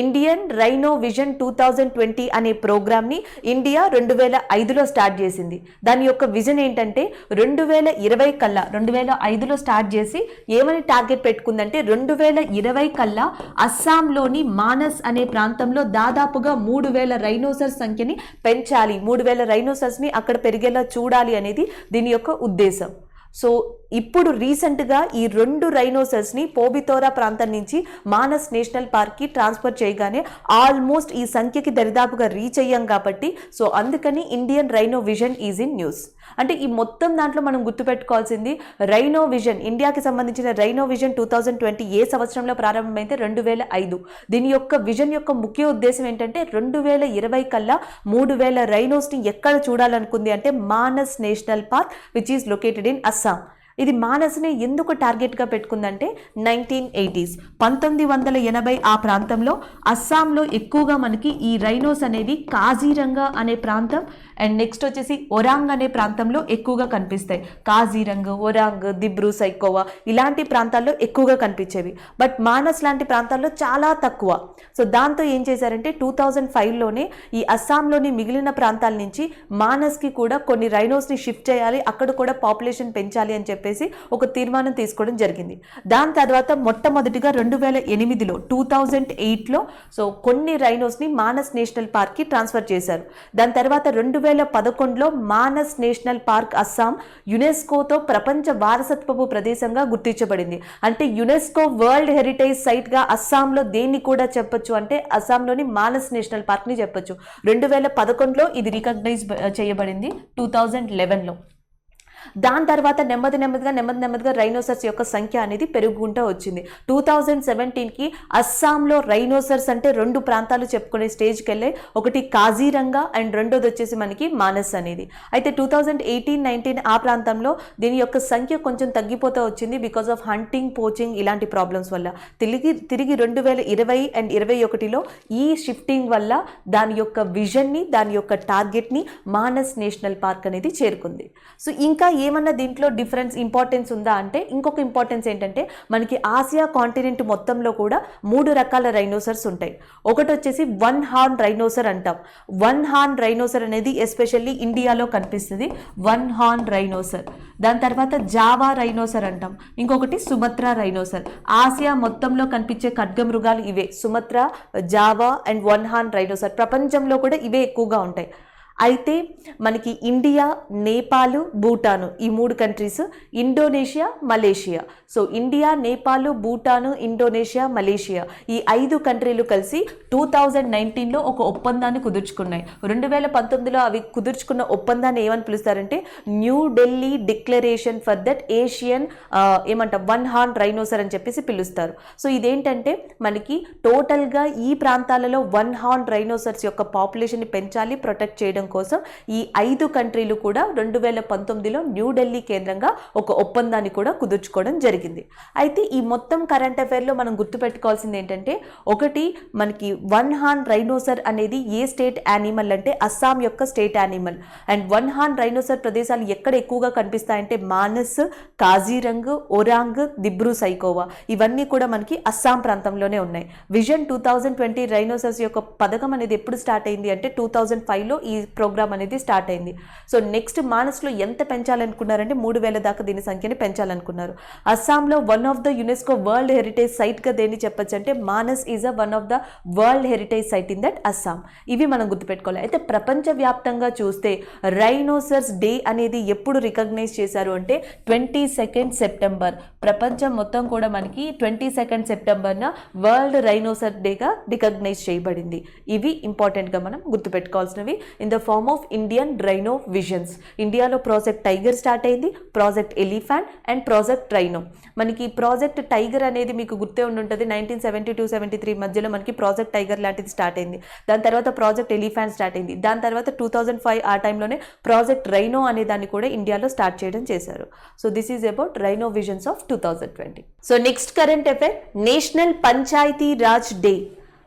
Indian rhino vision 2020 అనే ప్రోగ్రామ్ని ఇండియా 2005లో స్టార్ట్ చేసింది. దాని యొక్క విజన్ ఏంటంటే 2020 కల్లా, 2005లో స్టార్ట్ చేసి ఏమని టార్గెట్ పెట్టుకుందంటే 2020 కల్లా అస్సాంలోని మానస్ అనే ప్రాంతంలో దాదాపుగా 3,000 రైనోసర్స్ సంఖ్యని పెంచాలి, 3,000 రైనోసర్స్ని అక్కడ పెరిగేలా చూడాలి అనేది దీని యొక్క ఉద్దేశం. సో ఇప్పుడు రీసెంట్గా ఈ 2 రైనోసర్స్ని పోబితోరా ప్రాంతం నుంచి మానస్ నేషనల్ పార్క్కి ట్రాన్స్ఫర్ చేయగానే ఆల్మోస్ట్ ఈ సంఖ్యకి దరిదాపుగా రీచ్ అయ్యాం కాబట్టి సో అందుకని Indian rhino vision is in news. అంటే ఈ మొత్తం దాంట్లో మనం గుర్తుపెట్టుకోవాల్సింది రైనో విజన్, ఇండియాకి సంబంధించిన రైనో విజన్ 2020 ఏ సంవత్సరంలో ప్రారంభమైతే 2005. దీని యొక్క విజన్ యొక్క ముఖ్య ఉద్దేశం ఏంటంటే 2020 కల్లా 3,000 రైనోస్ని ఎక్కడ చూడాలనుకుంది అంటే Manas national park which is located in Assam. ఇది మానస్ని ఎందుకు టార్గెట్గా పెట్టుకుందంటే 1980s 1980 ఆ ప్రాంతంలో అస్సాంలో ఎక్కువగా మనకి ఈ రైనోస్ అనేవి కాజీరంగా అనే ప్రాంతం అండ్ నెక్స్ట్ వచ్చేసి ఒరాంగ్ అనే ప్రాంతంలో ఎక్కువగా కనిపిస్తాయి. కాజీరంగ్, ఒరాంగ్, దిబ్రూ సైకోవా ఇలాంటి ప్రాంతాల్లో ఎక్కువగా కనిపించేవి. బట్ మానస్ లాంటి ప్రాంతాల్లో చాలా తక్కువ. సో దాంతో ఏం చేశారంటే 2005లోనే ఈ అస్సాంలోని మిగిలిన ప్రాంతాల నుంచి మానస్కి కూడా కొన్ని రైనోస్ని షిఫ్ట్ చేయాలి, అక్కడ కూడా పాపులేషన్ పెంచాలి అని చెప్పేసి ఒక తీర్మానం తీసుకోవడం జరిగింది. దాని తర్వాత మొట్టమొదటిగా 2008లో సో కొన్ని రైనోస్ని మానస్ నేషనల్ పార్క్కి ట్రాన్స్ఫర్ చేశారు. దాని తర్వాత 2011లో మానస్ నేషనల్ పార్క్ అస్సాం యునెస్కోతో ప్రపంచ వారసత్వపు ప్రదేశంగా గుర్తించబడింది. అంటే యునెస్కో వరల్డ్ హెరిటేజ్ సైట్గా అస్సాంలో దేన్ని కూడా చెప్పొచ్చు అంటే అస్సాంలోని మానస్ నేషనల్ పార్క్ని చెప్పొచ్చు. 2011లో ఇది రికగ్నైజ్ చేయబడింది 2011లో. దాని తర్వాత నెమ్మదిగా రైనోసర్స్ యొక్క సంఖ్య అనేది పెరుగుకుంటూ వచ్చింది. 2017కి అస్సాంలో రైనోసర్స్ అంటే 2 ప్రాంతాలు చెప్పుకునే స్టేజ్కి వెళ్ళాయి. ఒకటి కాజీరంగా అండ్ రెండోది వచ్చేసి మనకి మానస్ అనేది. అయితే 2018-19 ఆ ప్రాంతంలో దీని యొక్క సంఖ్య కొంచెం తగ్గిపోతూ వచ్చింది బికాస్ ఆఫ్ హంటింగ్, పోచింగ్ ఇలాంటి ప్రాబ్లమ్స్ వల్ల. తిరిగి 2020 అండ్ 2021లో ఈ షిఫ్టింగ్ వల్ల దాని యొక్క విజన్ని, దాని యొక్క టార్గెట్ని మానస్ నేషనల్ పార్క్ అనేది చేరుకుంది. సో ఇంకా ఏమన్నా దీంట్లో డిఫరెన్స్ ఇంపార్టెన్స్ ఉందా అంటే ఇంకొక ఇంపార్టెన్స్ ఏంటంటే మనకి ఆసియా కాంటినెంట్ మొత్తంలో కూడా 3 రకాల రైనోసర్స్ ఉంటాయి. ఒకటి వచ్చేసి 1 హార్న్ రైనోసర్ అంటాం. 1 హార్న్ రైనోసర్ అనేది ఎస్పెషల్లీ ఇండియాలో కనిపిస్తుంది, 1 హార్న్ రైనోసర్. దాని తర్వాత జావా రైనోసర్ అంటాం. ఇంకొకటి సుమత్రా రైనోసర్. ఆసియా మొత్తంలో కనిపించే ఖడ్గమృగాలు ఇవే, సుమత్రా, జావా అండ్ 1 హార్న్ రైనోసర్. ప్రపంచంలో కూడా ఇవే ఎక్కువగా ఉంటాయి. అయితే మనకి ఇండియా, నేపాల్, భూటాను ఈ 3 countries, Indonesia, Malaysia. So India, Nepal, Bhutan, Indonesia, Malaysia ఈ 5 కంట్రీలు కలిసి 2019లో ఒక ఒప్పందాన్ని కుదుర్చుకున్నాయి. 2019లో అవి కుదుర్చుకున్న ఒప్పందాన్ని ఏమని పిలుస్తారంటే New Delhi declaration for that Asian one horn rhinoceros అని చెప్పేసి పిలుస్తారు. సో ఇదేంటంటే మనకి టోటల్గా ఈ ప్రాంతాలలో వన్ హార్న్ రైనోసర్స్ యొక్క పాపులేషన్ని పెంచాలి, ప్రొటెక్ట్ చేయడం కోసం ఈ 5 కంట్రీలు కూడా 2019లో న్యూఢిల్లీ కేంద్రంగా ఒక ఒప్పందాన్ని కూడా కుదుర్చుకోవడం జరిగింది. అయితే ఈ మొత్తం కరెంట్ అఫైర్లో మనం గుర్తుపెట్టుకోవాల్సింది ఏంటంటే ఒకటి మనకి వన్ హార్న్ రైనోసర్ అనేది ఏ స్టేట్ యానిమల్ అంటే అస్సాం యొక్క state animal. And one horn రైనోసర్ ప్రదేశాలు ఎక్కడ ఎక్కువగా కనిపిస్తాయంటే మానస్, కాజీరంగ్, ఒరాంగ్, దిబ్రూ సైకోవా ఇవన్నీ కూడా మనకి అస్సాం ప్రాంతంలోనే ఉన్నాయి. విజన్ 2020 రైనోసర్స్ యొక్క పథకం అనేది ఎప్పుడు స్టార్ట్ అయింది అంటే 2005లో ఈ ప్రోగ్రామ్ అనేది స్టార్ట్ అయింది. సో నెక్స్ట్ మానస్లో ఎంత పెంచాలనుకున్నారంటే 3000 దాకా దీని సంఖ్యని పెంచాలనుకున్నారు. అస్సాంలో one of the UNESCO world heritage సైట్గా దేన్ని చెప్పచ్చు అంటే Manas is one of the world heritage site in that Assam. ఇవి మనం గుర్తుపెట్టుకోవాలి. అయితే ప్రపంచవ్యాప్తంగా చూస్తే రైనోసర్స్ డే అనేది ఎప్పుడు రికగ్నైజ్ చేశారు అంటే 22 సెప్టెంబర్. ప్రపంచం మొత్తం కూడా మనకి 22 సెప్టెంబర్న వరల్డ్ రైనోసర్ డేగా రికగ్నైజ్ చేయబడింది. ఇవి ఇంపార్టెంట్గా మనం గుర్తుపెట్టుకోవాల్సినవి in the form of Indian rhino visions. ఇండియాలో ప్రాజెక్ట్ టైగర్ స్టార్ట్ అయింది, project elephant and project rhino. మనకి ప్రాజెక్ట్ టైగర్ అనేది మీకు గుర్తే ఉండుంటుంది. 1972-73 మధ్యలో మనకి ప్రాజెక్ట్ టైగర్ లాంటిది స్టార్ట్ అయింది. దాని తర్వాత ప్రాజెక్ట్ ఎలిఫెంట్ స్టార్ట్ అయింది. దాని తర్వాత 2005 ఆ టైంలోనే ప్రాజెక్ట్ రైనో అనే దాన్ని కూడా ఇండియాలో స్టార్ట్ చేయడం చేశారు. So this is about rhino visions of 2020. So next current affair national Panchayati Raj day.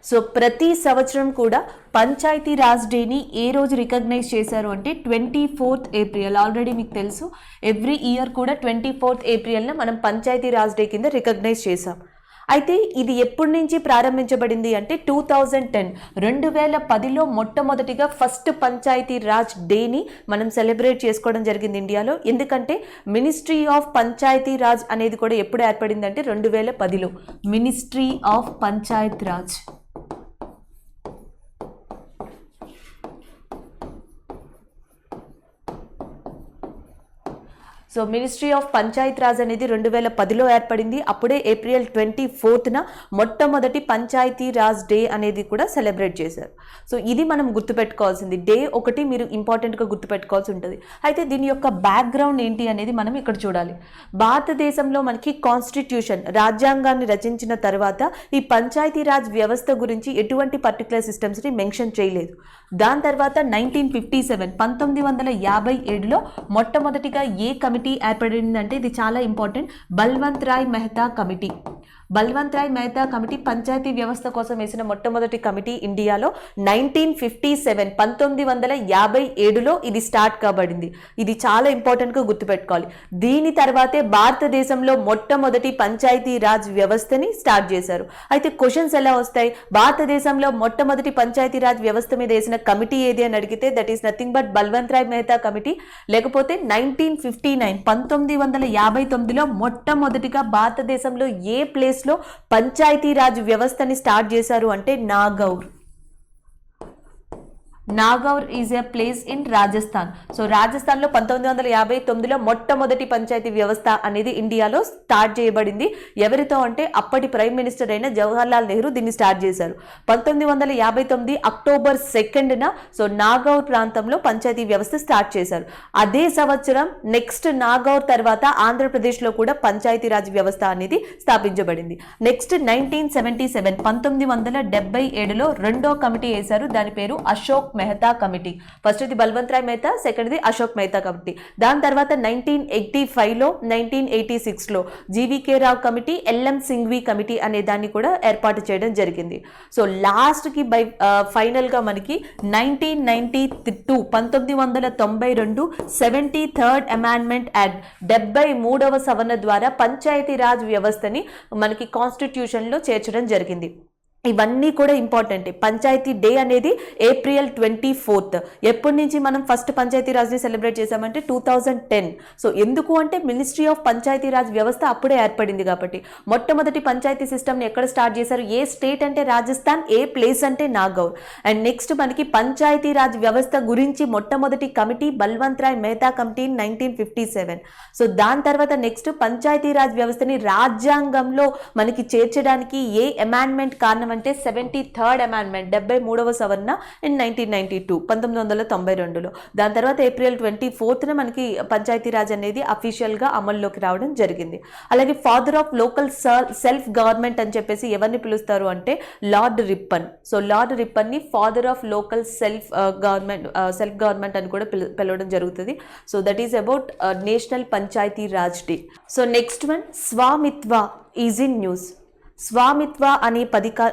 So ప్రతి సంవత్సరం కూడా పంచాయతీ రాజ్ డేని ఏ రోజు రికగ్నైజ్ చేశారు అంటే 24th ఏప్రిల్. ఆల్రెడీ మీకు తెలుసు ఎవ్రీ ఇయర్ కూడా 24th ఏప్రిల్న మనం పంచాయతీ రాజ్ డే కింద రికగ్నైజ్ చేసాం. అయితే ఇది ఎప్పటి నుంచి ప్రారంభించబడింది అంటే 2010 2010లో మొట్టమొదటిగా ఫస్ట్ పంచాయతీ రాజ్ డేని మనం సెలబ్రేట్ చేసుకోవడం జరిగింది ఇండియాలో. ఎందుకంటే మినిస్ట్రీ ఆఫ్ పంచాయతీ రాజ్ అనేది కూడా ఎప్పుడు ఏర్పడింది అంటే 2010లో ministry of Panchayat Raj. So ministry of Panchayat Raj అనేది 2010లో ఏర్పడింది. అప్పుడే ఏప్రిల్ 24న మొట్టమొదటి పంచాయతీ రాజ్ డే అనేది కూడా సెలబ్రేట్ చేశారు. సో ఇది మనం గుర్తుపెట్టుకోవాల్సింది. డే ఒకటి మీరు ఇంపార్టెంట్గా గుర్తుపెట్టుకోవాల్సి ఉంటుంది. అయితే దీని యొక్క బ్యాక్గ్రౌండ్ ఏంటి అనేది మనం ఇక్కడ చూడాలి. భారతదేశంలో మనకి కాన్స్టిట్యూషన్ రాజ్యాంగాన్ని రచించిన తర్వాత ఈ పంచాయతీ రాజ్ వ్యవస్థ గురించి ఎటువంటి పర్టికులర్ సిస్టమ్స్ని మెన్షన్ చేయలేదు. దాని తర్వాత 1957లో మొట్టమొదటిగా ఏ కమిటీ ఏర్పడిందంటే ఇది చాలా important, Balwant Rai Mehta committee. Balwant Rai Mehta committee panchayati వ్యవస్థ కోసం వేసిన మొట్టమొదటి కమిటీ ఇండియాలో 1957 1957లో ఇది స్టార్ట్ కాబడింది. ఇది చాలా ఇంపార్టెంట్గా గుర్తుపెట్టుకోవాలి. దీని తర్వాతే భారతదేశంలో మొట్టమొదటి పంచాయతీ రాజ్ వ్యవస్థని స్టార్ట్ చేశారు. అయితే క్వశ్చన్స్ ఎలా వస్తాయి, భారతదేశంలో మొట్టమొదటి పంచాయతీ రాజ్ వ్యవస్థ మీద వేసిన కమిటీ ఏది అని అడిగితే that is nothing but Balwant Rai Mehta committee. లేకపోతే 1959లో మొట్టమొదటిగా భారతదేశంలో ఏ ప్లేస్ లో పంచాయతీ రాజ్ వ్యవస్థని స్టార్ట్ చేశారు అంటే Nagaur. Nagaur is a place in Rajasthan. So రాజస్థాన్లో 1959లో మొట్టమొదటి పంచాయతీ వ్యవస్థ అనేది ఇండియాలో స్టార్ట్ చేయబడింది. ఎవరితో అంటే అప్పటి ప్రైమ్ మినిస్టర్ అయిన జవహర్లాల్ నెహ్రూ దీన్ని స్టార్ట్ చేశారు. 1959 అక్టోబర్ 2న సో నాగౌర్ ప్రాంతంలో పంచాయతీ వ్యవస్థ స్టార్ట్ చేశారు. అదే సంవత్సరం నెక్స్ట్ నాగౌర్ తర్వాత ఆంధ్రప్రదేశ్లో కూడా పంచాయతీ రాజ్ వ్యవస్థ అనేది స్థాపించబడింది. నెక్స్ట్ 1977 1977లో రెండో కమిటీ వేశారు. దాని పేరు అశోక్ మెహతా కమిటీ. ఫస్ట్ ఇది Balwant Rai Mehta, second the Ashok Mehta committee. దాని తర్వాత 1985లో 1986లో G V K Rao committee, L M Singhvi committee అనే దాన్ని కూడా ఏర్పాటు చేయడం జరిగింది. సో లాస్ట్కి ఫైనల్గా మనకి 1992 73rd అమెండ్మెంట్ యాక్ట్ 73వ సవరణ ద్వారా పంచాయతీ రాజ్ వ్యవస్థని మనకి కాన్స్టిట్యూషన్లో చేర్చడం జరిగింది. ఇవన్నీ కూడా ఇంపార్టెంటే. పంచాయతీ డే అనేది ఏప్రిల్ 24th. ఎప్పటి నుంచి మనం ఫస్ట్ పంచాయతీ రాజ్ని సెలబ్రేట్ చేసామంటే 2010. సో ఎందుకు అంటే మినిస్ట్రీ ఆఫ్ పంచాయతీ రాజ్ వ్యవస్థ అప్పుడే ఏర్పడింది కాబట్టి. మొట్టమొదటి పంచాయతీ సిస్టమ్ని ఎక్కడ స్టార్ట్ చేశారు? ఏ స్టేట్ అంటే రాజస్థాన్, ఏ ప్లేస్ అంటే నాగౌర్. అండ్ నెక్స్ట్ మనకి పంచాయతీ రాజ్ వ్యవస్థ గురించి మొట్టమొదటి committee Balwant Rai Mehta committee 1957. So దాని తర్వాత నెక్స్ట్ పంచాయతీ రాజ్ వ్యవస్థని రాజ్యాంగంలో మనకి చేర్చడానికి ఏ అమెండ్మెంట్ కారణం అంటే 73rd అమెండ్మెంట్, 73వ సవరణ ఇన్ 1992, 1992లో. దాని తర్వాత ఏప్రిల్ 24th మనకి పంచాయతీ రాజ్ అనేది అఫీషియల్గా అమల్లోకి రావడం జరిగింది. అలాగే father of local self government అని చెప్పేసి ఎవరిని పిలుస్తారు అంటే లార్డ్ రిప్పన్. సో లార్డ్ రిప్పన్ని father of local self government అని కూడా పిలవడం జరుగుతుంది. So that is about national Panchayati Raj day. So next one, Svamitva is in news. Svamitva అనే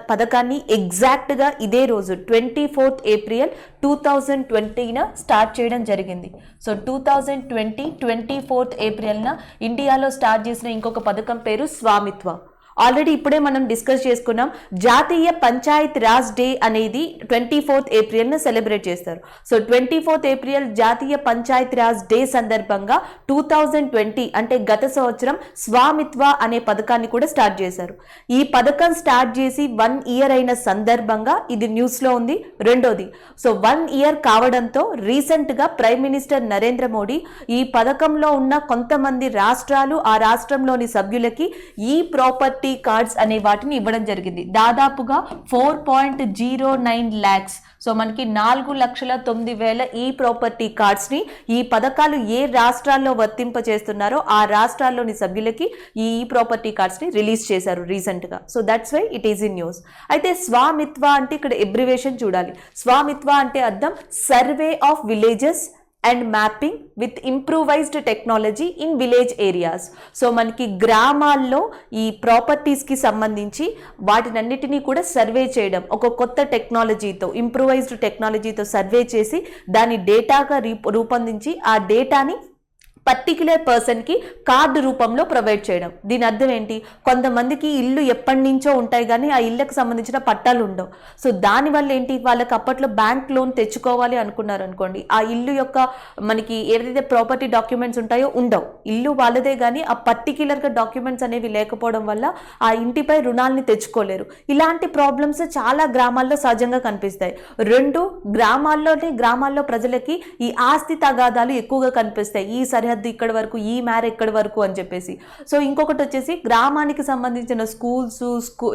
పథకాన్ని ఎగ్జాక్ట్గా ఇదే రోజు 24th ఏప్రిల్ 2020న స్టార్ట్ చేయడం జరిగింది. సో 2020 24th ఏప్రిల్న ఇండియాలో స్టార్ట్ చేసిన ఇంకొక పథకం పేరు స్వామిత్వ. ఆల్రెడీ ఇప్పుడే మనం డిస్కస్ చేసుకున్నాం. జాతీయ పంచాయత్ రాజ్ డే అనేది 24th ఏప్రిల్ను సెలబ్రేట్ చేస్తారు. సో 24th ఏప్రిల్ జాతీయ పంచాయత్ రాజ్ డే సందర్భంగా 2020 అంటే గత సంవత్సరం స్వామిత్వ అనే పథకాన్ని కూడా స్టార్ట్ చేశారు. ఈ పథకం స్టార్ట్ చేసి 1 year అయిన సందర్భంగా ఇది న్యూస్లో ఉంది. రెండోది, సో 1 year కావడంతో రీసెంట్గా ప్రైమ్ మినిస్టర్ నరేంద్ర మోడీ ఈ పథకంలో ఉన్న కొంతమంది రాష్ట్రాలు, ఆ రాష్ట్రంలోని సభ్యులకి ఈ ప్రాపర్టీ కార్డ్స్ అనే వాటిని ఇవ్వడం జరిగింది. దాదాపుగా 4.09 lakhs. సో మనకి 4,09,000 ఈ ప్రాపర్టీ కార్డ్స్ని ఈ పథకాలు ఏ రాష్ట్రాల్లో వర్తింపచేస్తున్నారో ఆ రాష్ట్రాల్లోని సభ్యులకి ఈ ప్రాపర్టీ కార్డ్స్ని రిలీజ్ చేశారు రీసెంట్గా. So that's why it is in news. అయితే స్వామిత్వ అంటే ఇక్కడ ఎబ్రివేషన్ చూడాలి. స్వామిత్వ అంటే అర్థం survey of villages and mapping with improvised technology in village areas. So మనకి గ్రామాల్లో ఈ ప్రాపర్టీస్కి సంబంధించి వాటినన్నిటినీ కూడా సర్వే చేయడం, ఒక కొత్త టెక్నాలజీతో, ఇంప్రూవైజ్డ్ టెక్నాలజీతో సర్వే చేసి దాన్ని డేటాగా రూపొందించి ఆ డేటాని పర్టిక్యులర్ పర్సన్కి కార్డు రూపంలో ప్రొవైడ్ చేయడం. దీని అర్థం ఏంటి? కొంతమందికి ఇల్లు ఎప్పటి నుంచో ఉంటాయి కానీ ఆ ఇళ్ళకి సంబంధించిన పట్టాలు ఉండవు. సో దానివల్ల ఏంటి, వాళ్ళకి అప్పట్లో బ్యాంక్ లోన్ తెచ్చుకోవాలి అనుకున్నారు అనుకోండి, ఆ ఇల్లు యొక్క మనకి ఏదైతే ప్రాపర్టీ డాక్యుమెంట్స్ ఉంటాయో ఉండవు. ఇల్లు వాళ్ళదే కానీ ఆ పర్టిక్యులర్గా డాక్యుమెంట్స్ అనేవి లేకపోవడం వల్ల ఆ ఇంటిపై రుణాలని తెచ్చుకోలేరు. ఇలాంటి ప్రాబ్లమ్స్ చాలా గ్రామాల్లో సహజంగా కనిపిస్తాయి. రెండు, గ్రామాల్లో ప్రజలకి ఈ ఆస్తి తగాదాలు ఎక్కువగా కనిపిస్తాయి. ఈ సరిహద్దు ఇక్కడ వరకు, ఈ మేర ఇక్కడ వరకు అని చెప్పేసి. సో ఇంకొకటి వచ్చేసి గ్రామానికి సంబంధించిన స్కూల్స్,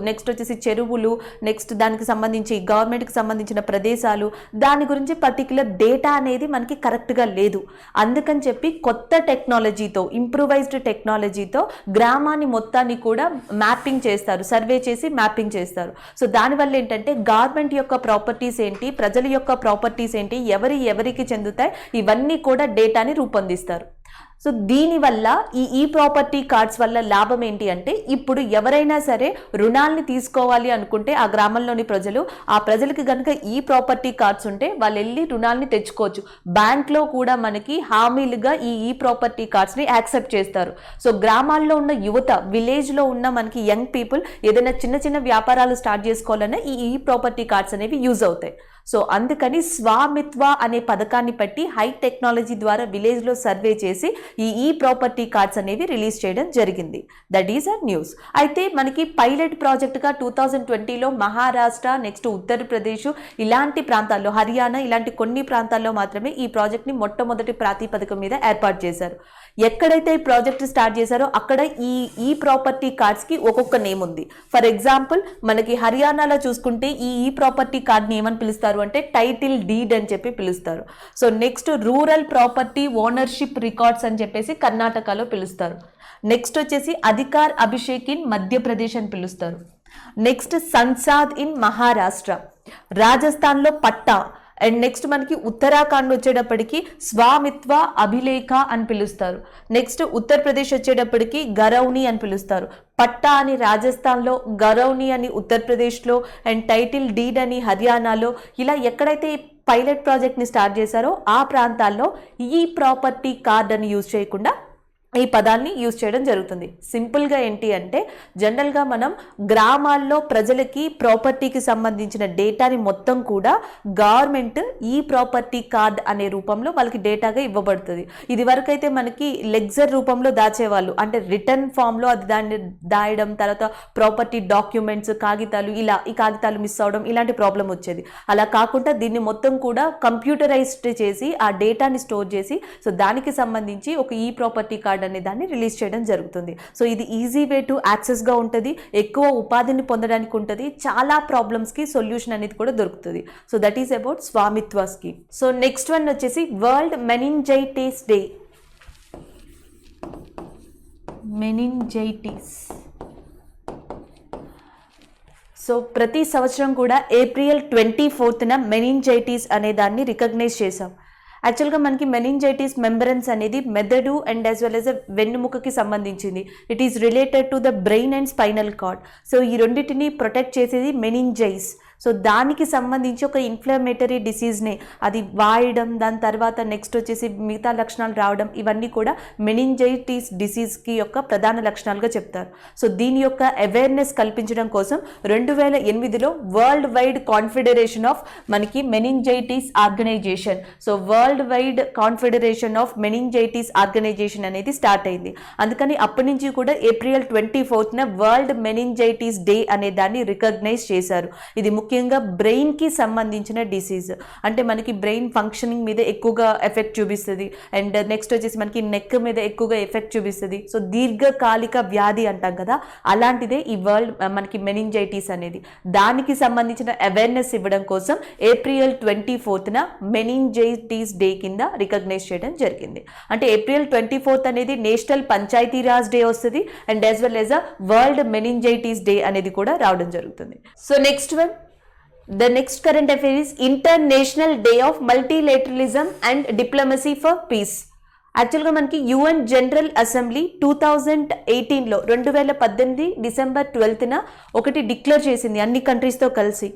నెక్స్ట్ వచ్చేసి చెరువులు, నెక్స్ట్ దానికి సంబంధించి గవర్నమెంట్కి సంబంధించిన ప్రదేశాలు, దాని గురించి పర్టికులర్ డేటా అనేది మనకి కరెక్ట్గా లేదు. అందుకని చెప్పి కొత్త టెక్నాలజీతో, ఇంప్రూవైజ్డ్ టెక్నాలజీతో గ్రామాన్ని మొత్తాన్ని కూడా మ్యాపింగ్ చేస్తారు, సర్వే చేసి మ్యాపింగ్ చేస్తారు. సో దానివల్ల ఏంటంటే గవర్నమెంట్ యొక్క ప్రాపర్టీస్ ఏంటి, ప్రజల యొక్క ప్రాపర్టీస్ ఏంటి, ఎవరికి చెందుతాయి, ఇవన్నీ కూడా డేటాని రూపొందిస్తారు. సో దీనివల్ల ఈ ప్రాపర్టీ కార్డ్స్ వల్ల లాభం ఏంటి అంటే, ఇప్పుడు ఎవరైనా సరే రుణాల్ని తీసుకోవాలి అనుకుంటే ఆ గ్రామంలోని ప్రజలకి కనుక ఈ ప్రాపర్టీ కార్డ్స్ ఉంటే వాళ్ళు వెళ్ళి రుణాల్ని తెచ్చుకోవచ్చు. బ్యాంక్లో కూడా మనకి హామీలుగా ఈ ప్రాపర్టీ కార్డ్స్ని యాక్సెప్ట్ చేస్తారు. సో గ్రామాల్లో ఉన్న యువత, విలేజ్లో ఉన్న మనకి యంగ్ పీపుల్ ఏదైనా చిన్న చిన్న వ్యాపారాలు స్టార్ట్ చేసుకోవాలన్నా ఈ ప్రాపర్టీ కార్డ్స్ అనేవి యూజ్ అవుతాయి. సో అందుకని స్వామిత్వ అనే పథకాన్ని పెట్టి హై టెక్నాలజీ ద్వారా విలేజ్లో సర్వే చేసి ఈ ప్రాపర్టీ కార్డ్స్ అనేవి రిలీజ్ చేయడం జరిగింది. That is a news. అయితే మనకి పైలట్ ప్రాజెక్ట్గా 2020లో మహారాష్ట్ర, నెక్స్ట్ ఉత్తరప్రదేశ్, ఇలాంటి ప్రాంతాల్లో, హర్యానా, ఇలాంటి కొన్ని ప్రాంతాల్లో మాత్రమే ఈ ప్రాజెక్ట్ని మొట్టమొదటి ప్రాతిపదిక మీద ఏర్పాటు చేశారు. ఎక్కడైతే ఈ ప్రాజెక్ట్ స్టార్ట్ చేశారో అక్కడ ఈ ప్రాపర్టీ కార్డ్స్కి ఒక్కొక్క నేమ్ ఉంది. ఫర్ ఎగ్జాంపుల్ మనకి హర్యానాలో చూసుకుంటే ఈ ప్రాపర్టీ కార్డ్ని ఏమని పిలుస్తారు అంటే టైటిల్ డీడ్ అని చెప్పి పిలుస్తారు. So next rural property ownership records అని చెప్పేసి కర్ణాటకలో పిలుస్తారు. నెక్స్ట్ వచ్చేసి అధికార్ అభిషేక్ ఇన్ మధ్యప్రదేశ్ అని పిలుస్తారు. నెక్స్ట్ సంసాద్ ఇన్ మహారాష్ట్ర, రాజస్థాన్లో పట్టా, అండ్ నెక్స్ట్ మనకి ఉత్తరాఖండ్ వచ్చేటప్పటికి స్వామిత్వ అభిలేఖ అని పిలుస్తారు. నెక్స్ట్ ఉత్తరప్రదేశ్ వచ్చేటప్పటికి గరౌని అని పిలుస్తారు. పట్టా అని రాజస్థాన్లో, గరౌని అని ఉత్తరప్రదేశ్లో, అండ్ టైటిల్ డీడ్ అని హర్యానాలో. ఇలా ఎక్కడైతే పైలట్ ప్రాజెక్ట్ని స్టార్ట్ చేశారో ఆ ప్రాంతాల్లో ఈ ప్రాపర్టీ కార్డ్ అని యూజ్ చేయకుండా ఈ పదాన్ని యూజ్ చేయడం జరుగుతుంది. సింపుల్గా ఏంటి అంటే జనరల్గా మనం గ్రామాల్లో ప్రజలకి ప్రాపర్టీకి సంబంధించిన డేటాని మొత్తం కూడా గవర్నమెంట్ ఈ ప్రాపర్టీ కార్డ్ అనే రూపంలో వాళ్ళకి డేటాగా ఇవ్వబడుతుంది. ఇది వరకైతే మనకి లెగ్జర్ రూపంలో దాచేవాళ్ళు, అంటే రిటర్న్ ఫామ్లో అది దాన్ని దాయడం, తర్వాత ప్రాపర్టీ డాక్యుమెంట్స్ కాగితాలు, ఇలా ఈ కాగితాలు మిస్ అవడం ఇలాంటి ప్రాబ్లం వచ్చేది. అలా కాకుండా దీన్ని మొత్తం కూడా కంప్యూటరైజ్డ్ చేసి ఆ డేటాని స్టోర్ చేసి సో దానికి సంబంధించి ఒక ఈ ప్రాపర్టీ కార్డ్ అనే దాన్ని రిలీజ్ చేయడం జరుగుతుంది. సో ఇది ఈజీ వే టు యాక్సెస్గా ఉంటుంది, ఎక్కువ ఉపాధిని పొందడానికి ఉంటుంది, చాలా ప్రాబ్లమ్స్కి సొల్యూషన్ అనేది కూడా దొరుకుతుంది. So that is about Svamitva scheme. So next one వచ్చేసి world meningitis day. Meningitis so ప్రతి సంవత్సరం కూడా ఏప్రిల్ 24న మెనింజైటిస్ అనే దాన్ని రికగ్నైజ్ చేసాం. యాక్చువల్గా మనకి మెనింజైటిస్ మెంబ్రెన్స్ అనేది మెదడు అండ్ యాజ్ వెల్ యాజ్ వెన్నుముకకి సంబంధించింది. It is related to the brain and spinal card. So ఈ రెండింటిని ప్రొటెక్ట్ చేసేది మెనింజైస్. సో దానికి సంబంధించి ఒక ఇన్ఫ్లమేటరీ డిసీజ్నే అది వాయడం, దాని తర్వాత నెక్స్ట్ వచ్చేసి మిగతా లక్షణాలు రావడం, ఇవన్నీ కూడా మెనింజైటిస్ డిసీజ్కి యొక్క ప్రధాన లక్షణాలుగా చెప్తారు. సో దీని యొక్క అవేర్నెస్ కల్పించడం కోసం 2008లో వరల్డ్ వైడ్ కాన్ఫెడరేషన్ ఆఫ్ మనకి meningitis organisation, so world wide confederation of meningitis organisation అనేది స్టార్ట్ అయింది. అందుకని అప్పటి నుంచి కూడా ఏప్రిల్ 24న వరల్డ్ మెనింజైటిస్ డే అనే దాన్ని రికగ్నైజ్ చేశారు. ఇది ముఖ్యంగా బ్రెయిన్కి సంబంధించిన డిసీజ్, అంటే మనకి బ్రెయిన్ ఫంక్షనింగ్ మీద ఎక్కువగా ఎఫెక్ట్ చూపిస్తుంది అండ్ నెక్స్ట్ వచ్చేసి మనకి నెక్ మీద ఎక్కువగా ఎఫెక్ట్ చూపిస్తుంది. సో దీర్ఘకాలిక వ్యాధి అంటాం కదా, అలాంటిదే ఈ వరల్డ్ మనకి మెనింజైటిస్ అనేది. దానికి సంబంధించిన అవేర్నెస్ ఇవ్వడం కోసం ఏప్రిల్ 24న మెనింజైటిస్ డే కింద రికగ్నైజ్ చేయడం జరిగింది. అంటే ఏప్రిల్ 24 అనేది నేషనల్ పంచాయతీరాజ్ డే వస్తుంది and as well as a world meningitis day అనేది కూడా రావడం జరుగుతుంది. So next one, the next current affair is International Day of Multilateralism and Diplomacy for Peace. యాక్చువల్గా మనకి యుఎన్ జనరల్ అసెంబ్లీ 2018లో 2018 డిసెంబర్ 12న ఒకటి డిక్లేర్ చేసింది అన్ని కంట్రీస్తో కలిసి.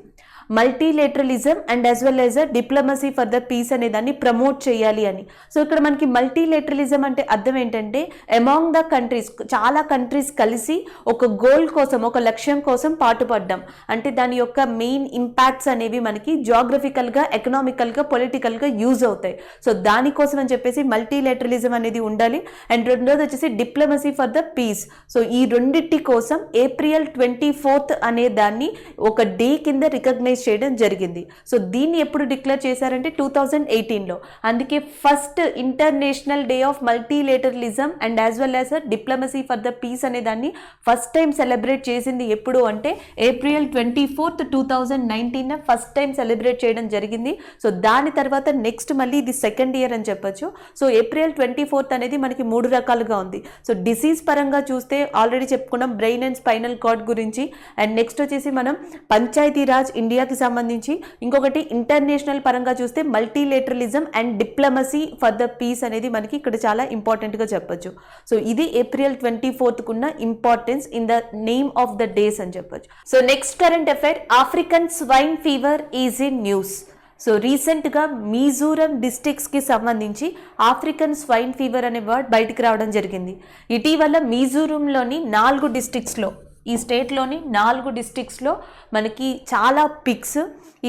Multilateralism and as well as a diplomacy for the peace అనే దాన్ని ప్రమోట్ చేయాలి అని. సో ఇక్కడ మనకి మల్టీలేటరలిజం అంటే అర్థం ఏంటంటే అమాంగ్ ద కంట్రీస్, చాలా కంట్రీస్ కలిసి ఒక గోల్ కోసం, ఒక లక్ష్యం కోసం పాటుపడ్డాం. అంటే దాని యొక్క మెయిన్ ఇంపాక్ట్స్ అనేవి మనకి జాగ్రఫికల్గా, ఎకనామికల్గా, పొలిటికల్గా యూజ్ అవుతాయి. సో దానికోసం అని చెప్పేసి మల్టీలేటరలిజం అనేది ఉండాలి. అండ్ రెండోది వచ్చేసి diplomacy for the peace. So ఈ రెండింటి కోసం ఏప్రిల్ 24 అనే దాన్ని ఒక డే కింద రికగ్నైజ్ చేయడం జరిగింది. సో దీన్ని ఎప్పుడు డిక్లేర్ చేశారంటే 2018లో. అందుకే first international day of multilateralism and as well as diplomacy for the peace అనే దాన్ని ఫస్ట్ టైం సెలబ్రేట్ చేసింది ఎప్పుడు అంటే ఏప్రిల్ 24, 2019 ఫస్ట్ టైం సెలబ్రేట్ చేయడం జరిగింది. సో దాని తర్వాత నెక్స్ట్ మళ్ళీ ఇది సెకండ్ ఇయర్ అని చెప్పొచ్చు. సో ఏప్రిల్ 24 అనేది మనకి 3 రకాలుగా ఉంది. సో డిసీజ్ పరంగా చూస్తే ఆల్రెడీ చెప్పుకున్నాం బ్రెయిన్ అండ్ స్పైనల్ కార్డ్ గురించి. అండ్ నెక్స్ట్ వచ్చేసి మనం పంచాయతీరాజ్ ఇండియాకి సంబంధించి, ఇంకొకటి ఇంటర్నేషనల్ పరంగా చూస్తే multilateralism and diplomacy for the peace అనేది మనకి ఇక్కడ చాలా ఇంపార్టెంట్గా చెప్పొచ్చు. సో ఇది ఏప్రిల్ 24 కున్న importance in the name of the days అని చెప్పొచ్చు. So next current affair, African swine fever is in news. So రీసెంట్గా మిజోరం డిస్ట్రిక్ట్స్కి సంబంధించి ఆఫ్రికన్ స్వైన్ ఫీవర్ అనే వర్డ్ బయటికి రావడం జరిగింది. ఇటీవల మిజోరంలోని 4 డిస్ట్రిక్ట్స్లో, ఈ స్టేట్లోని 4 డిస్ట్రిక్ట్స్లో మనకి చాలా పిగ్స్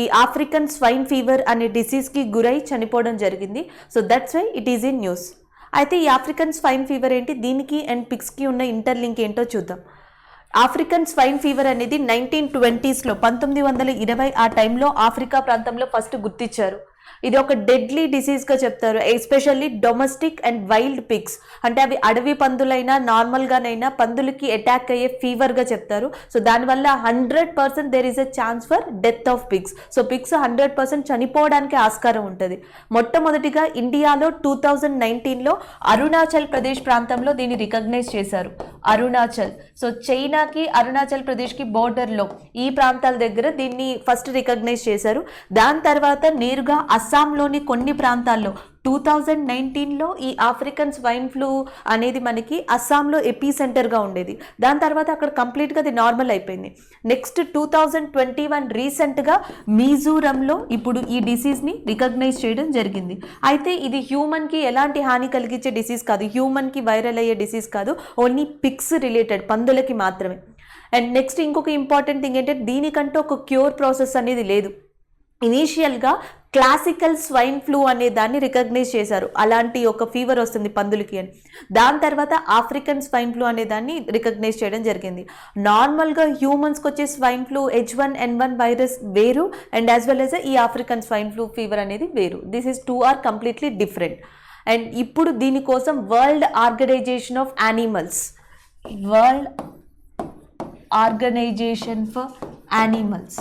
ఈ ఆఫ్రికన్ స్వైన్ ఫీవర్ అనే డిసీజ్కి గురై చనిపోవడం జరిగింది. So that's why it is in news. అయితే ఈ ఆఫ్రికన్ స్వైన్ ఫీవర్ ఏంటి, దీనికి అండ్ పిగ్స్కి ఉన్న ఇంటర్లింక్ ఏంటో చూద్దాం. ఆఫ్రికన్ స్వైన్ ఫీవర్ అనేది 1920స్లో 1920 ఆ టైంలో ఆఫ్రికా ప్రాంతంలో ఫస్ట్ గుర్తించారు. ఇది ఒక డెడ్లీ డిసీజ్గా చెప్తారు, especially domestic and wild pigs, అంటే అవి అడవి పందులైనా నార్మల్గానైనా పందులకి అటాక్ అయ్యే ఫీవర్గా చెప్తారు. సో దానివల్ల 100% there is a chance for death of pigs. So pigs 100% చనిపోవడానికి ఆస్కారం ఉంటుంది. మొట్టమొదటిగా ఇండియాలో 2019లో అరుణాచల్ ప్రదేశ్ ప్రాంతంలో దీన్ని రికగ్నైజ్ చేశారు. అరుణాచల్, సో చైనాకి అరుణాచల్ ప్రదేశ్కి బోర్డర్లో ఈ ప్రాంతాల దగ్గర దీన్ని ఫస్ట్ రికగ్నైజ్ చేశారు. దాని తర్వాత నేరుగా అస్సాంలోని కొన్ని ప్రాంతాల్లో 2019లో ఈ ఆఫ్రికన్ స్వైన్ ఫ్లూ అనేది మనకి అస్సాంలో ఎపీ సెంటర్గా ఉండేది. దాని తర్వాత అక్కడ కంప్లీట్గా అది నార్మల్ అయిపోయింది. నెక్స్ట్ 2021 రీసెంట్గా మిజోరంలో ఇప్పుడు ఈ డిసీజ్ని రికగ్నైజ్ చేయడం జరిగింది. అయితే ఇది హ్యూమన్కి ఎలాంటి హాని కలిగించే డిసీజ్ కాదు, హ్యూమన్కి వైరల్ అయ్యే డిసీజ్ కాదు, ఓన్లీ పిగ్స్ రిలేటెడ్, పందులకి మాత్రమే. అండ్ నెక్స్ట్ ఇంకొక ఇంపార్టెంట్ థింగ్ ఏంటంటే దీనికంటే ఒక క్యూర్ ప్రాసెస్ అనేది లేదు. ఇనీషియల్గా క్లాసికల్ స్వైన్ ఫ్లూ అనే దాన్ని రికగ్నైజ్ చేశారు, అలాంటి ఒక ఫీవర్ వస్తుంది పందులకి అని. దాని తర్వాత ఆఫ్రికన్ స్వైన్ ఫ్లూ అనే దాన్ని రికగ్నైజ్ చేయడం జరిగింది. నార్మల్గా హ్యూమన్స్కి వచ్చే స్వైన్ ఫ్లూ H1N1 వైరస్ వేరు, అండ్ యాజ్ వెల్ యాజ్ ఈ ఆఫ్రికన్ స్వైన్ ఫ్లూ ఫీవర్ అనేది వేరు. This is 2 are completely different. And ఇప్పుడు దీనికోసం world organisation of animals, world organisation for animals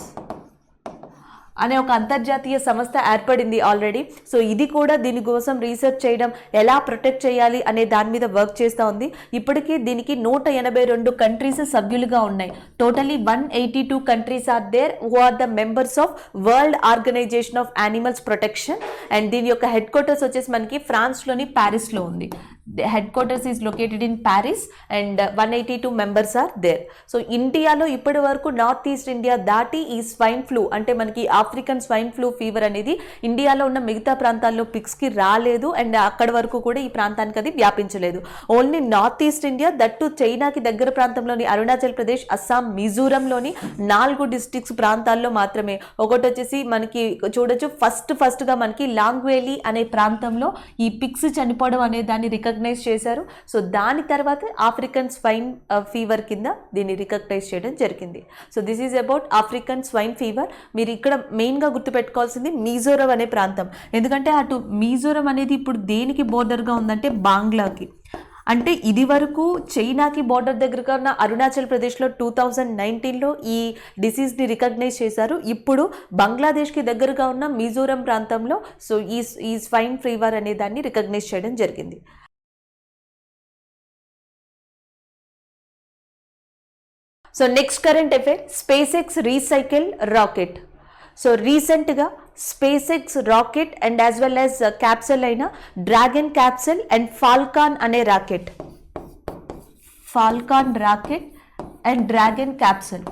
అనే ఒక అంతర్జాతీయ సంస్థ ఏర్పడింది ఆల్రెడీ. సో ఇది కూడా దీనికోసం రీసెర్చ్ చేయడం, ఎలా ప్రొటెక్ట్ చేయాలి అనే దాని మీద వర్క్ చేస్తూ ఉంది. ఇప్పటికీ దీనికి 182 కంట్రీస్ సభ్యులుగా ఉన్నాయి. Totally 182 countries are there who are the members of world organisation of animals protection. And దీని యొక్క హెడ్ క్వార్టర్స్ వచ్చేసి మనకి ఫ్రాన్స్లోని ప్యారిస్లో ఉంది. The headquarters is located in Paris and 182 members are there. So ఇండియాలో ఇప్పటి వరకు నార్త్ ఈస్ట్ ఇండియా దాటి ఈ స్వైన్ ఫ్లూ అంటే మనకి ఆఫ్రికన్ స్వైన్ ఫ్లూ ఫీవర్ అనేది ఇండియాలో ఉన్న మిగతా ప్రాంతాల్లో పిగ్స్కి రాలేదు, అండ్ అక్కడి వరకు కూడా ఈ ప్రాంతానికి అది వ్యాపించలేదు. Only North East India, that చైనాకి దగ్గర ప్రాంతంలోని అరుణాచల్ ప్రదేశ్, అస్సాం, మిజోరంలోని 4 డిస్ట్రిక్ట్స్ ప్రాంతాల్లో మాత్రమే. ఒకటి వచ్చేసి మనకి చూడొచ్చు ఫస్ట్గా మనకి లాంగ్వేలీ అనే ప్రాంతంలో ఈ పిగ్స్ చనిపోవడం అనే దాన్ని రికగ్నైజ్ చేశారు. సో దాని తర్వాత ఆఫ్రికన్ స్వైన్ ఫీవర్ కింద దీన్ని రికగ్నైజ్ చేయడం జరిగింది. So this is about African swine fever. మీరు ఇక్కడ మెయిన్గా గుర్తుపెట్టుకోవాల్సింది మిజోరం అనే ప్రాంతం. ఎందుకంటే అటు మిజోరం అనేది ఇప్పుడు దేనికి బోర్డర్గా ఉందంటే బంగ్లాకి. అంటే ఇది వరకు చైనాకి బోర్డర్ దగ్గరగా ఉన్న అరుణాచల్ ప్రదేశ్లో 2019లో ఈ డిసీజ్ని రికగ్నైజ్ చేశారు. ఇప్పుడు బంగ్లాదేశ్కి దగ్గరగా ఉన్న మిజోరం ప్రాంతంలో సో ఈ స్వైన్ ఫీవర్ అనే దాన్ని రికగ్నైజ్ చేయడం జరిగింది. So next current affair, SpaceX recycle rocket. So రీసెంట్గా SpaceX rocket and as well as capsule అయిన డ్రాగన్ క్యాప్సల్ అండ్ ఫాల్కాన్ అనే rocket, Falcon rocket and dragon capsule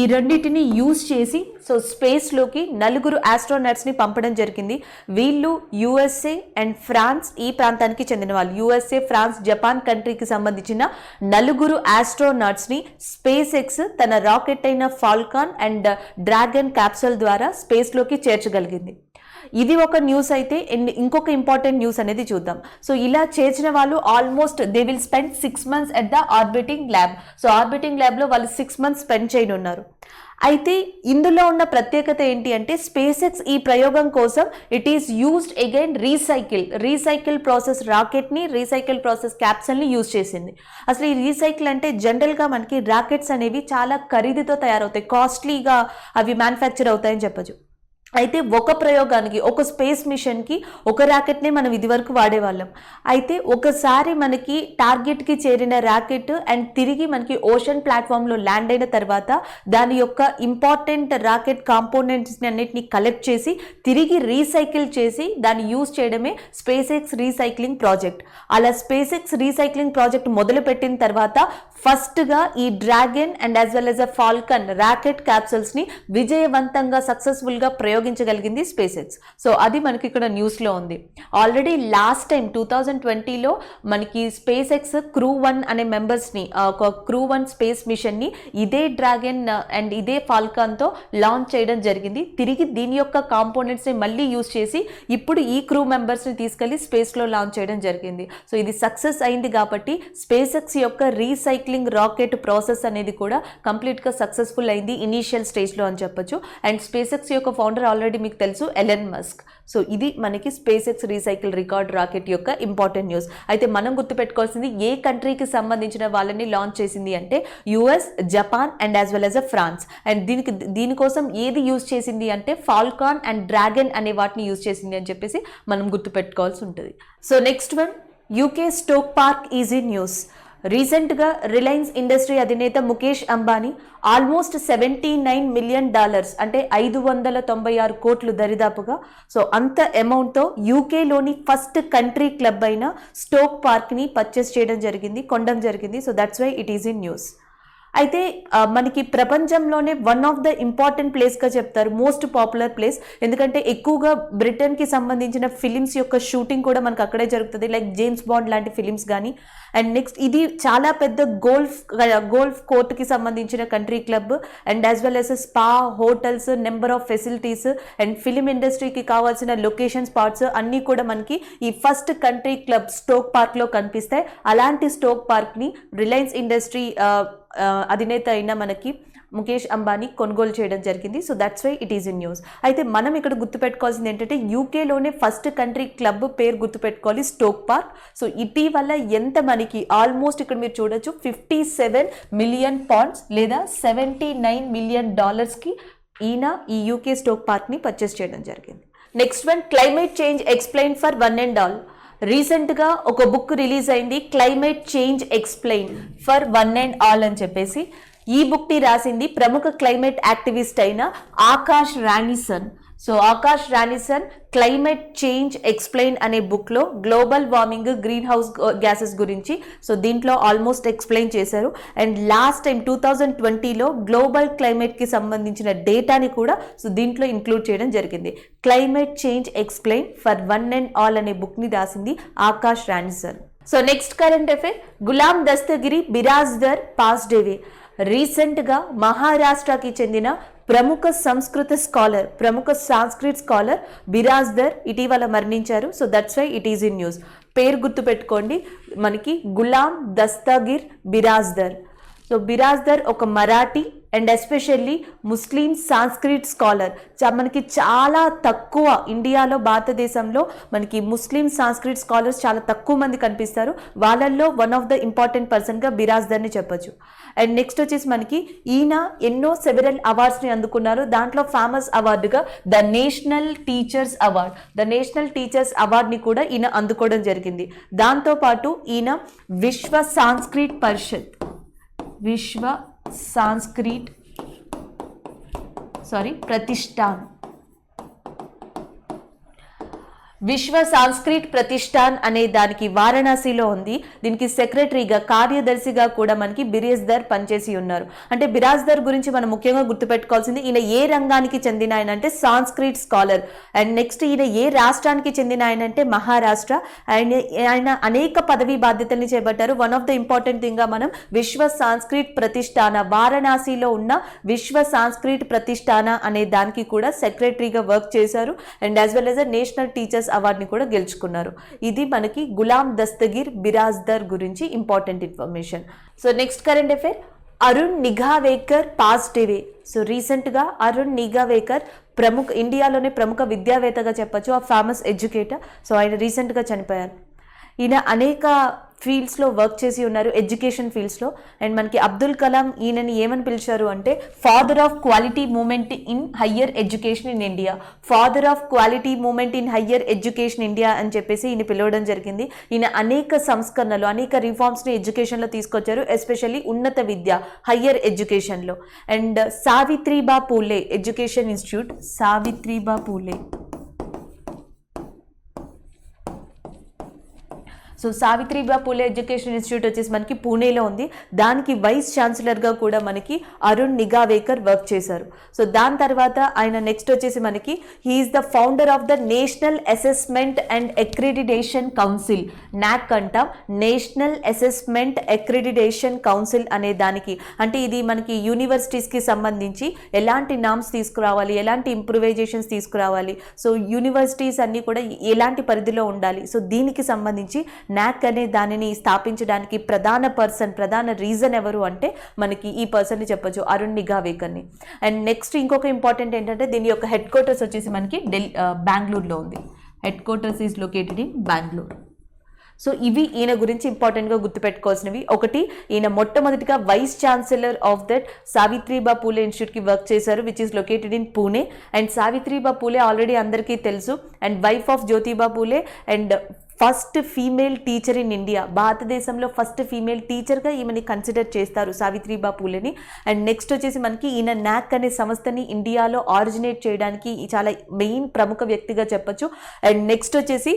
ఈ రెండింటిని యూజ్ చేసి సో స్పేస్లోకి 4 ఆస్ట్రోనట్స్ని పంపడం జరిగింది. వీళ్ళు USA అండ్ ఫ్రాన్స్ ఈ ప్రాంతానికి చెందిన వాళ్ళు. USA, ఫ్రాన్స్, జపాన్ కంట్రీకి సంబంధించిన 4 ఆస్ట్రోనట్స్ని SpaceX తన రాకెట్ అయిన ఫాల్కాన్ అండ్ డ్రాగన్ క్యాప్సూల్ ద్వారా స్పేస్లోకి చేర్చగలిగింది. ఇది ఒక న్యూస్ అయితే ఇంకొక ఇంపార్టెంట్ న్యూస్ అనేది చూద్దాం. సో ఇలా చేర్చిన వాళ్ళు almost they will spend 6 months at the orbiting lab. So orbiting ల్యాబ్లో వాళ్ళు 6 months స్పెండ్ చేయనున్నారు. అయితే ఇందులో ఉన్న ప్రత్యేకత ఏంటి అంటే SpaceX ఈ ప్రయోగం కోసం it is used again recycle process రాకెట్ని, రీసైకిల్ ప్రాసెస్ క్యాప్సల్ని యూజ్ చేసింది. అసలు ఈ రీసైకిల్ అంటే జనరల్గా మనకి రాకెట్స్ అనేవి చాలా ఖరీదుతో తయారవుతాయి, కాస్ట్లీగా అవి మ్యానుఫ్యాక్చర్ అవుతాయని చెప్పచ్చు. అయితే ఒక ప్రయోగానికి, ఒక స్పేస్ మిషన్కి ఒక ర్యాకెట్నే మనం ఇదివరకు వాడేవాళ్ళం. అయితే ఒకసారి మనకి టార్గెట్కి చేరిన ర్యాకెట్ అండ్ తిరిగి మనకి ఓషన్ ప్లాట్ఫామ్లో ల్యాండ్ అయిన తర్వాత దాని యొక్క ఇంపార్టెంట్ రాకెట్ కాంపోనెంట్స్ని అన్నిటిని కలెక్ట్ చేసి తిరిగి రీసైకిల్ చేసి దాన్ని యూజ్ చేయడమే SpaceX రీసైక్లింగ్ ప్రాజెక్ట్. అలా SpaceX రీసైక్లింగ్ ప్రాజెక్ట్ మొదలుపెట్టిన తర్వాత ఫస్ట్గా ఈ dragon and as well as a Falcon rocket క్యాప్సూల్స్ని విజయవంతంగా సక్సెస్ఫుల్గా ప్రయోగించగలిగింది SpaceX. సో అది మనకి ఇక్కడ న్యూస్లో ఉంది. ఆల్రెడీ లాస్ట్ టైం 2020లో మనకి SpaceX Crew-1 అనే మెంబర్స్ని, ఒక Crew-1 స్పేస్ మిషన్ని ఇదే డ్రాగన్ అండ్ ఇదే ఫాల్కాన్తో లాంచ్ చేయడం జరిగింది. తిరిగి దీని యొక్క కాంపోనెంట్స్ని మళ్ళీ యూజ్ చేసి ఇప్పుడు ఈ క్రూ మెంబర్స్ని తీసుకెళ్లి స్పేస్లో లాంచ్ చేయడం జరిగింది. సో ఇది సక్సెస్ అయింది కాబట్టి SpaceX యొక్క రీసైక్లింగ్ రాకెట్ ప్రాసెస్ అనేది కూడా కంప్లీట్గా సక్సెస్ఫుల్ అయింది ఇనీషియల్ స్టేజ్లో అని చెప్పొచ్చు. అండ్ SpaceX యొక్క ఫౌండర్ ఆల్రెడీ మీకు తెలుసు, ఎలన్ మస్క్. సో ఇది మనకి SpaceX రీసైకిల్ రికార్డ్ రాకెట్ యొక్క ఇంపార్టెంట్ న్యూస్. అయితే మనం గుర్తుపెట్టుకోవాల్సింది ఏ కంట్రీకి సంబంధించిన వాళ్ళని లాంచ్ చేసింది అంటే US, Japan and as well as a France. And దీనికోసం ఏది యూజ్ చేసింది అంటే ఫాల్కాన్ అండ్ డ్రాగన్ అనే వాటిని యూజ్ చేసింది అని చెప్పేసి మనం గుర్తుపెట్టుకోవాల్సి ఉంటుంది. So next one, UK stroke park is in news. రీసెంట్గా రిలయన్స్ ఇండస్ట్రీ అధినేత ముఖేష్ అంబానీ ఆల్మోస్ట్ $79 మిలియన్ అంటే 596 కోట్లు దరిదాపుగా, సో అంత అమౌంట్తో యూకేలోని ఫస్ట్ కంట్రీ క్లబ్ అయిన స్టోక్ పార్క్ని పర్చేస్ చేయడం జరిగింది, కొనడం జరిగింది. So that's why it is in news. అయితే మనకి ప్రపంచంలోనే వన్ ఆఫ్ ద ఇంపార్టెంట్ ప్లేస్గా చెప్తారు, మోస్ట్ పాపులర్ ప్లేస్. ఎందుకంటే ఎక్కువగా బ్రిటన్కి సంబంధించిన ఫిలిమ్స్ యొక్క షూటింగ్ కూడా మనకు అక్కడే జరుగుతుంది, లైక్ జేమ్స్ బాండ్ లాంటి ఫిలిమ్స్ కానీ. అండ్ నెక్స్ట్ ఇది చాలా పెద్ద గోల్ఫ్ కోర్ట్కి సంబంధించిన country club, and as well as spa, hotels, number of facilities and film ఇండస్ట్రీకి కావాల్సిన లొకేషన్ స్పాట్స్ అన్నీ కూడా మనకి ఈ ఫస్ట్ కంట్రీ క్లబ్ స్టోక్ పార్క్లో కనిపిస్తాయి. అలాంటి స్టోక్ పార్క్ని రిలయన్స్ ఇండస్ట్రీ అధినేత అయిన మనకి ముఖేష్ అంబానీ కొనుగోలు చేయడం జరిగింది. So that's why it is in news. అయితే మనం ఇక్కడ గుర్తుపెట్టుకోవాల్సింది ఏంటంటే యూకేలోనే ఫస్ట్ కంట్రీ క్లబ్ పేరు గుర్తుపెట్టుకోవాలి, స్టోక్ పార్క్. సో ఇటీవల ఎంత మనకి ఆల్మోస్ట్ ఇక్కడ మీరు చూడొచ్చు £57 మిలియన్ లేదా $79 మిలియన్ ఈయన ఈ యూకే స్టోక్ పార్క్ని పర్చేస్ చేయడం జరిగింది. Next one, climate change explained for one and all. రీసెంట్గా ఒక బుక్ రిలీజ్ అయింది, climate change explained for one and all అని చెప్పేసి. ఈ బుక్ని రాసింది ప్రముఖ క్లైమేట్ యాక్టివిస్ట్ అయిన Akash Ranison. So Akash Ranison climate change explained అనే బుక్లో global warming, greenhouse gases గురించి సో దీంట్లో ఆల్మోస్ట్ ఎక్స్ప్లెయిన్ చేశారు. అండ్ లాస్ట్ టైం 2020లో గ్లోబల్ క్లైమేట్కి సంబంధించిన డేటాని కూడా సో దీంట్లో ఇంక్లూడ్ చేయడం జరిగింది. Climate change explained for one and all అనే బుక్ని రాసింది Akash Ranison. So next current affair, Ghulam Dastagir Birajdar passed away. రీసెంట్గా మహారాష్ట్రకి చెందిన ప్రముఖ సాంస్క్రిట్ స్కాలర్ బిరాజ్దర్ ఇటీవల మరణించారు. So that's why it is in news. పేరు గుర్తుపెట్టుకోండి మనకి, గులాం దస్తగిర్ బిరాజ్దర్. సో బిరాజ్దర్ ఒక Marathi and especially Muslim Sanskrit scholar. మనకి చాలా తక్కువ ఇండియాలో, భారతదేశంలో మనకి ముస్లిం సాంస్క్రిట్ స్కాలర్స్ చాలా తక్కువ మంది కనిపిస్తారు. వాళ్ళల్లో వన్ ఆఫ్ ద ఇంపార్టెంట్ పర్సన్గా బిరాజ్దర్ని చెప్పొచ్చు. అండ్ నెక్స్ట్ వచ్చేసి మనకి ఈయన ఎన్నో సెవెరల్ అవార్డ్స్ని అందుకున్నారు. దాంట్లో ఫేమస్ అవార్డుగా ద నేషనల్ టీచర్స్ అవార్డ్ని కూడా ఈయన అందుకోవడం జరిగింది. దాంతోపాటు ఈయన విశ్వ సాంస్క్రిట్ ప్రతిష్టాన్ అనే దానికి వారణాసిలో ఉంది. దీనికి సెక్రటరీగా, కార్యదర్శిగా కూడా మనకి బిరాజ్దర్ పనిచేసి ఉన్నారు. అంటే బిరాజ్దర్ గురించి మనం ముఖ్యంగా గుర్తుపెట్టుకోవాల్సింది, ఈయన ఏ రంగానికి చెందిన ఆయన అంటే సాంస్క్రిట్ స్కాలర్. అండ్ నెక్స్ట్ ఈయన ఏ రాష్ట్రానికి చెందిన ఆయన అంటే మహారాష్ట్ర. ఆయన అనేక పదవీ బాధ్యతల్ని చేపట్టారు. వన్ ఆఫ్ ద ఇంపార్టెంట్ థింగ్గా మనం విశ్వ సాంస్క్రిట్ ప్రతిష్టాన, వారణాసిలో ఉన్న విశ్వ సాంస్క్రిట్ ప్రతిష్టాన అనే దానికి కూడా సెక్రటరీగా వర్క్ చేశారు. And as well as national teachers అవార్డుని కూడా గెలుచుకున్నారు. ఇది మనకి గులాం దస్తగిర్ బిరాజ్దర్ గురించి important information. So next current affair, Arun Nighavekar passed away. So రీసెంట్గా అరుణ్ నిఘావేకర్ ఇండియాలోనే ప్రముఖ విద్యావేత్తగా చెప్పొచ్చు, ఆ ఫేమస్ ఎడ్యుకేటర్. సో ఆయన రీసెంట్గా చనిపోయారు. ఈయన అనేక ఫీల్డ్స్లో వర్క్ చేసి ఉన్నారు, ఎడ్యుకేషన్ ఫీల్డ్స్లో. అండ్ మనకి అబ్దుల్ కలాం ఈయనని ఏమని పిలిచారు అంటే father of quality moment in higher education in India అని చెప్పేసి ఈయన పిలవడం జరిగింది. ఈయన అనేక సంస్కరణలు, అనేక రిఫార్మ్స్ని ఎడ్యుకేషన్లో తీసుకొచ్చారు, ఎస్పెషల్లీ ఉన్నత విద్య, హయ్యర్ ఎడ్యుకేషన్లో. And Savitribai Phule education institute, so Savitribai Phule education institute వచ్చేసి మనకి పూణేలో ఉంది. దానికి వైస్ ఛాన్సలర్గా కూడా మనకి అరుణ్ నిఘావేకర్ వర్క్ చేశారు. సో దాని తర్వాత ఆయన నెక్స్ట్ వచ్చేసి మనకి he is the founder of the national assessment and accreditation council, NAAC అంటాం, నేషనల్ అసెస్మెంట్ అక్రిడిటేషన్ కౌన్సిల్ అనే దానికి. అంటే ఇది మనకి యూనివర్సిటీస్కి సంబంధించి ఎలాంటి నామ్స్ తీసుకురావాలి, ఎలాంటి ఇంప్రూవైజేషన్స్ తీసుకురావాలి, సో యూనివర్సిటీస్ అన్నీ కూడా ఎలాంటి పరిధిలో ఉండాలి, సో దీనికి సంబంధించి నాక్ అనే దానిని స్థాపించడానికి ప్రధాన రీజన్ ఎవరు అంటే మనకి ఈ పర్సన్ని చెప్పొచ్చు, అరుణ్ నిఘావేకర్ని. అండ్ నెక్స్ట్ ఇంకొక ఇంపార్టెంట్ ఏంటంటే దీని యొక్క హెడ్ క్వార్టర్స్ వచ్చేసి మనకి బెంగళూరులో ఉంది. Headquarters is located in Bengaluru. So ఇవి ఈయన గురించి ఇంపార్టెంట్గా గుర్తుపెట్టుకోవాల్సినవి. ఒకటి, ఈయన మొట్టమొదటిగా vice chancellor of that Savitribai Phule ఇన్స్టిట్యూట్కి వర్క్ చేశారు, which is located in Pune. And Savitribai Phule already అందరికీ తెలుసు, and wife of Jyotiba Phule and first female teacher in India. భారతదేశంలో ఫస్ట్ ఫీమేల్ టీచర్గా ఈమెని కన్సిడర్ చేస్తారు సావిత్రిబా పూలేని. అండ్ నెక్స్ట్ వచ్చేసి మనకి ఈయన నాక్ అనే సంస్థని ఇండియాలో ఆరిజినేట్ చేయడానికి చాలా మెయిన్ ప్రముఖ వ్యక్తిగా చెప్పొచ్చు. అండ్ నెక్స్ట్ వచ్చేసి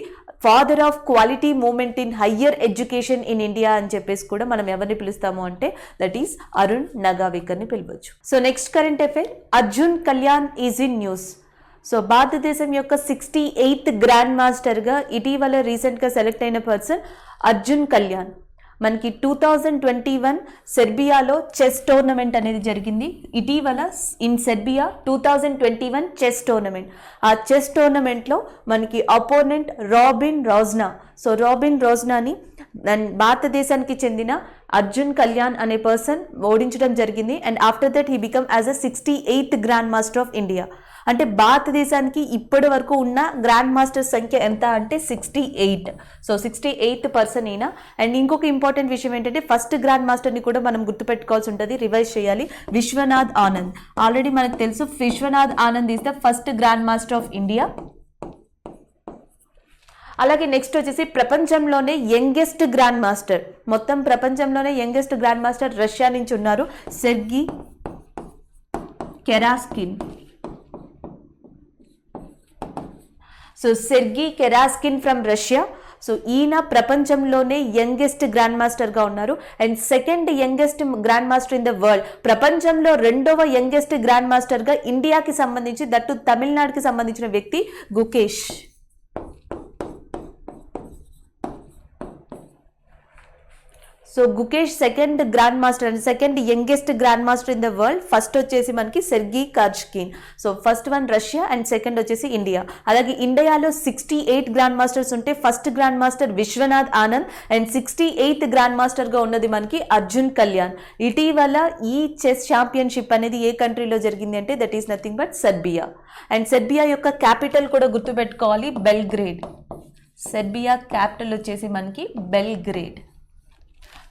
father of quality movement in higher education in India అని చెప్పేసి కూడా మనం ఎవరిని పిలుస్తాము అంటే దట్ ఈస్ అరుణ్ నగావేకర్ని పిలవచ్చు. So next current affair, Arjun Kalyan is in news. So భారతదేశం యొక్క 68th గ్రాండ్ మాస్టర్గా ఇటీవల రీసెంట్గా సెలెక్ట్ అయిన పర్సన్ అర్జున్ కళ్యాణ్. మనకి 2021 సెర్బియాలో చెస్ టోర్నమెంట్ అనేది జరిగింది. ఇటీవల ఇన్ సెర్బియా 2021 చెస్ టోర్నమెంట్. ఆ చెస్ టోర్నమెంట్లో మనకి అపోనెంట్ రాబిన్ రోజ్నా. సో రాబిన్ రోజ్నాని భారతదేశానికి చెందిన అర్జున్ కళ్యాణ్ అనే పర్సన్ ఓడించడం జరిగింది. And after that he become as a 68th grand master of India. అంటే భారతదేశానికి ఇప్పటి వరకు ఉన్న గ్రాండ్ మాస్టర్స్ సంఖ్య ఎంత అంటే 68. సో 68th పర్సన్ ఈయన. అండ్ ఇంకొక ఇంపార్టెంట్ విషయం ఏంటంటే ఫస్ట్ గ్రాండ్ మాస్టర్ని కూడా మనం గుర్తుపెట్టుకోవాల్సి ఉంటుంది, రివైజ్ చేయాలి. విశ్వనాథ్ ఆనంద్. ఆల్రెడీ మనకు తెలుసు Vishwanath Anand is the first grand master of India. అలాగే నెక్స్ట్ వచ్చేసి ప్రపంచంలోనే యంగెస్ట్ గ్రాండ్ మాస్టర్, మొత్తం ప్రపంచంలోనే యంగెస్ట్ గ్రాండ్ మాస్టర్ రష్యా నుంచి ఉన్నారు, Sergey Karjakin. So Sergey Karjakin from Russia. So ఈయన ప్రపంచంలోనే యంగెస్ట్ గ్రాండ్ మాస్టర్గా ఉన్నారు. And second youngest grand master in the world, ప్రపంచంలో రెండవ యంగెస్ట్ గ్రాండ్ మాస్టర్గా ఇండియాకి సంబంధించి దట్టు తమిళనాడుకి సంబంధించిన వ్యక్తి Gukesh. So Gukesh second grand master and second youngest grand master in the world. First వచ్చేసి మనకి Sergey Karjakin. So first one Russia and second వచ్చేసి ఇండియా. అలాగే ఇండియాలో 68 గ్రాండ్ మాస్టర్స్ ఉంటే first grand master Vishwanath Anand and 68th grand మాస్టర్గా ఉన్నది మనకి అర్జున్ కళ్యాణ్. ఇటీవల ఈ చెస్ ఛాంపియన్షిప్ అనేది ఏ కంట్రీలో జరిగింది అంటే that is nothing but Serbia. And Serbia యొక్క క్యాపిటల్ కూడా గుర్తుపెట్టుకోవాలి, బెల్గ్రేడ్. సెర్బియా క్యాపిటల్ వచ్చేసి మనకి Belgrade.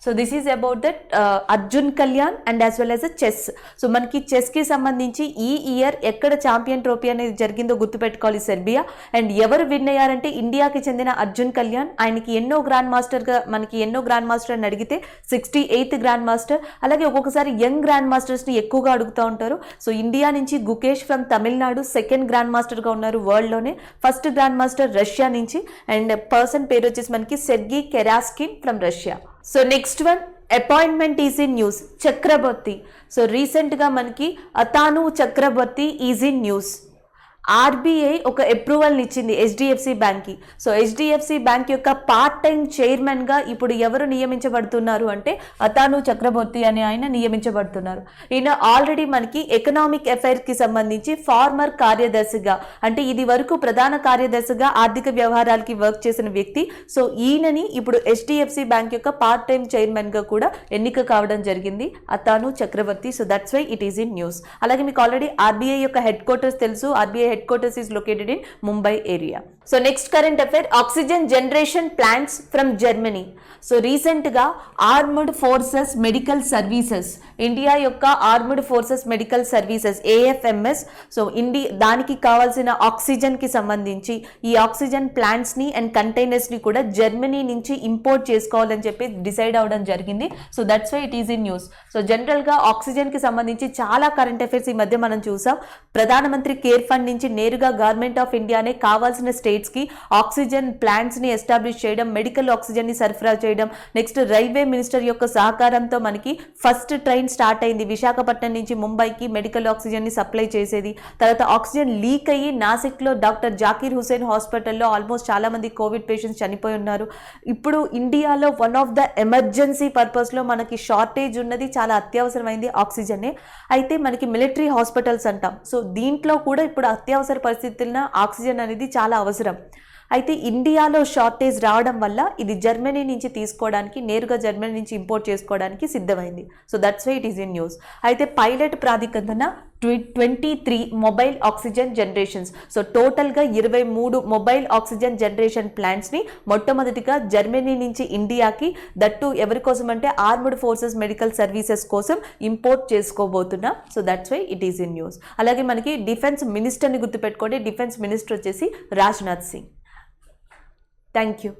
So this is about that Arjun Kalyan and as well as a chess. So మనకి చెస్కి సంబంధించి ఈ ఇయర్ ఎక్కడ ఛాంపియన్ ట్రోఫీ అనేది జరిగిందో గుర్తుపెట్టుకోవాలి, సెర్బియా. అండ్ ఎవరు విన్ అయ్యారంటే ఇండియాకి చెందిన అర్జున్ కళ్యాణ్. ఆయనకి ఎన్నో గ్రాండ్ మాస్టర్ అని అడిగితే 68th గ్రాండ్ మాస్టర్. అలాగే ఒక్కొక్కసారి యంగ్ గ్రాండ్ మాస్టర్స్ని ఎక్కువగా అడుగుతూ ఉంటారు. సో ఇండియా నుంచి Gukesh from Tamil Nadu second grand మాస్టర్గా ఉన్నారు వరల్డ్లోనే. ఫస్ట్ గ్రాండ్ మాస్టర్ రష్యా నుంచి అండ్ పర్సన్ పేరు వచ్చేసి మనకి Sergei Karjakin from Russia. So next one, appointment is in news, Chakrabarti. So రీసెంట్గా మనకి అతాను Chakrabarti is in news. RBI ఒక అప్రూవల్ని ఇచ్చింది హెచ్డిఎఫ్సి బ్యాంక్కి. సో హెచ్డిఎఫ్సి బ్యాంక్ యొక్క పార్ట్ టైం చైర్మన్గా ఇప్పుడు ఎవరు నియమించబడుతున్నారు అంటే అతాను చక్రబర్తి అనే ఆయన నియమించబడుతున్నారు. ఈయన ఆల్రెడీ మనకి ఎకనామిక్ అఫైర్స్కి సంబంధించి ఫార్మర్ కార్యదర్శిగా, అంటే ఇది వరకు ప్రధాన కార్యదర్శిగా ఆర్థిక వ్యవహారాలకి వర్క్ చేసిన వ్యక్తి. సో ఈయనని ఇప్పుడు హెచ్డిఎఫ్సి బ్యాంక్ యొక్క పార్ట్ టైం చైర్మన్గా కూడా ఎన్నిక కావడం జరిగింది, Atanu Chakravarthy. So that's why it is in news. అలాగే మీకు ఆల్రెడీ ఆర్బీఐ యొక్క హెడ్ క్వార్టర్స్ తెలుసు, RBI headquarters is located in Mumbai area. So next current affair, oxygen generation plants from Germany. So recent ga Armed Forces Medical Services, India యొక్క Armed Forces Medical Services AFMS. So దానికి కావాల్సిన oxygen కి సంబంధించి ఈ oxygen plants ని and containers ని కూడా Germany నుంచి ఇంపోర్ట్ చేసుకోవాలని చెప్పి డిసైడ్ అవడం జరిగింది. So that's why it is in news. So general గా ఆక్సిజన్ కి సంబంధించి చాలా కరెంట్ అఫైర్స్ ఈ మధ్య మనం చూసాం. ప్రధానమంత్రి కేర్ ఫండ్ నుంచి నేరుగా గవర్నమెంట్ ఆఫ్ ఇండియానే కావాల్సిన స్టేట్స్ కి ఆక్సిజన్ ప్లాంట్స్ ని ఎస్టాబ్లిష్ చేయడం, మెడికల్ ఆక్సిజన్ ని సరఫరా చేయడం. నెక్స్ట్ రైల్వే మినిస్టర్ యొక్క సహకారంతో మనకి ఫస్ట్ ట్రైన్ స్టార్ట్ అయింది విశాఖపట్నం నుంచి ముంబైకి మెడికల్ ఆక్సిజన్ ని సప్లై చేసేది. తర్వాత ఆక్సిజన్ లీక్ అయ్యి నాసిక్ లో డాక్టర్ జాకీర్ హుసేన్ హాస్పిటల్లో ఆల్మోస్ట్ చాలా మంది కోవిడ్ పేషెంట్స్ చనిపోయి ఉన్నారు. ఇప్పుడు ఇండియాలో one of the emergency purpose లో మనకి షార్టేజ్ ఉన్నది, చాలా అత్యవసరమైంది ఆక్సిజనే. అయితే మనకి మిలిటరీ హాస్పిటల్స్ అంటాం. సో దీంట్లో కూడా ఇప్పుడు అత్యవసర పరిస్థితుల్లో ఆక్సిజన్ అనేది చాలా అవసరం. అయితే ఇండియాలో షార్టేజ్ రావడం వల్ల ఇది జర్మనీ నుంచి తీసుకోవడానికి, నేరుగా జర్మనీ నుంచి ఇంపోర్ట్ చేసుకోవడానికి సిద్ధమైంది. So that's why it is in news. అయితే పైలట్ ప్రాధికరణ 23 మొబైల్ ఆక్సిజన్ జనరేషన్స్. సో టోటల్గా 23 మొబైల్ ఆక్సిజన్ జనరేషన్ ప్లాంట్స్ని మొట్టమొదటిగా జర్మనీ నుంచి ఇండియాకి, దట్టు ఎవరి కోసం అంటే ఆర్మ్డ్ ఫోర్సెస్ మెడికల్ సర్వీసెస్ కోసం ఇంపోర్ట్ చేసుకోబోతున్నాం. So that's why it is in news. అలాగే మనకి డిఫెన్స్ మినిస్టర్ని గుర్తుపెట్టుకోండి. డిఫెన్స్ మినిస్టర్ వచ్చేసి రాజ్నాథ్ సింగ్. Thank you.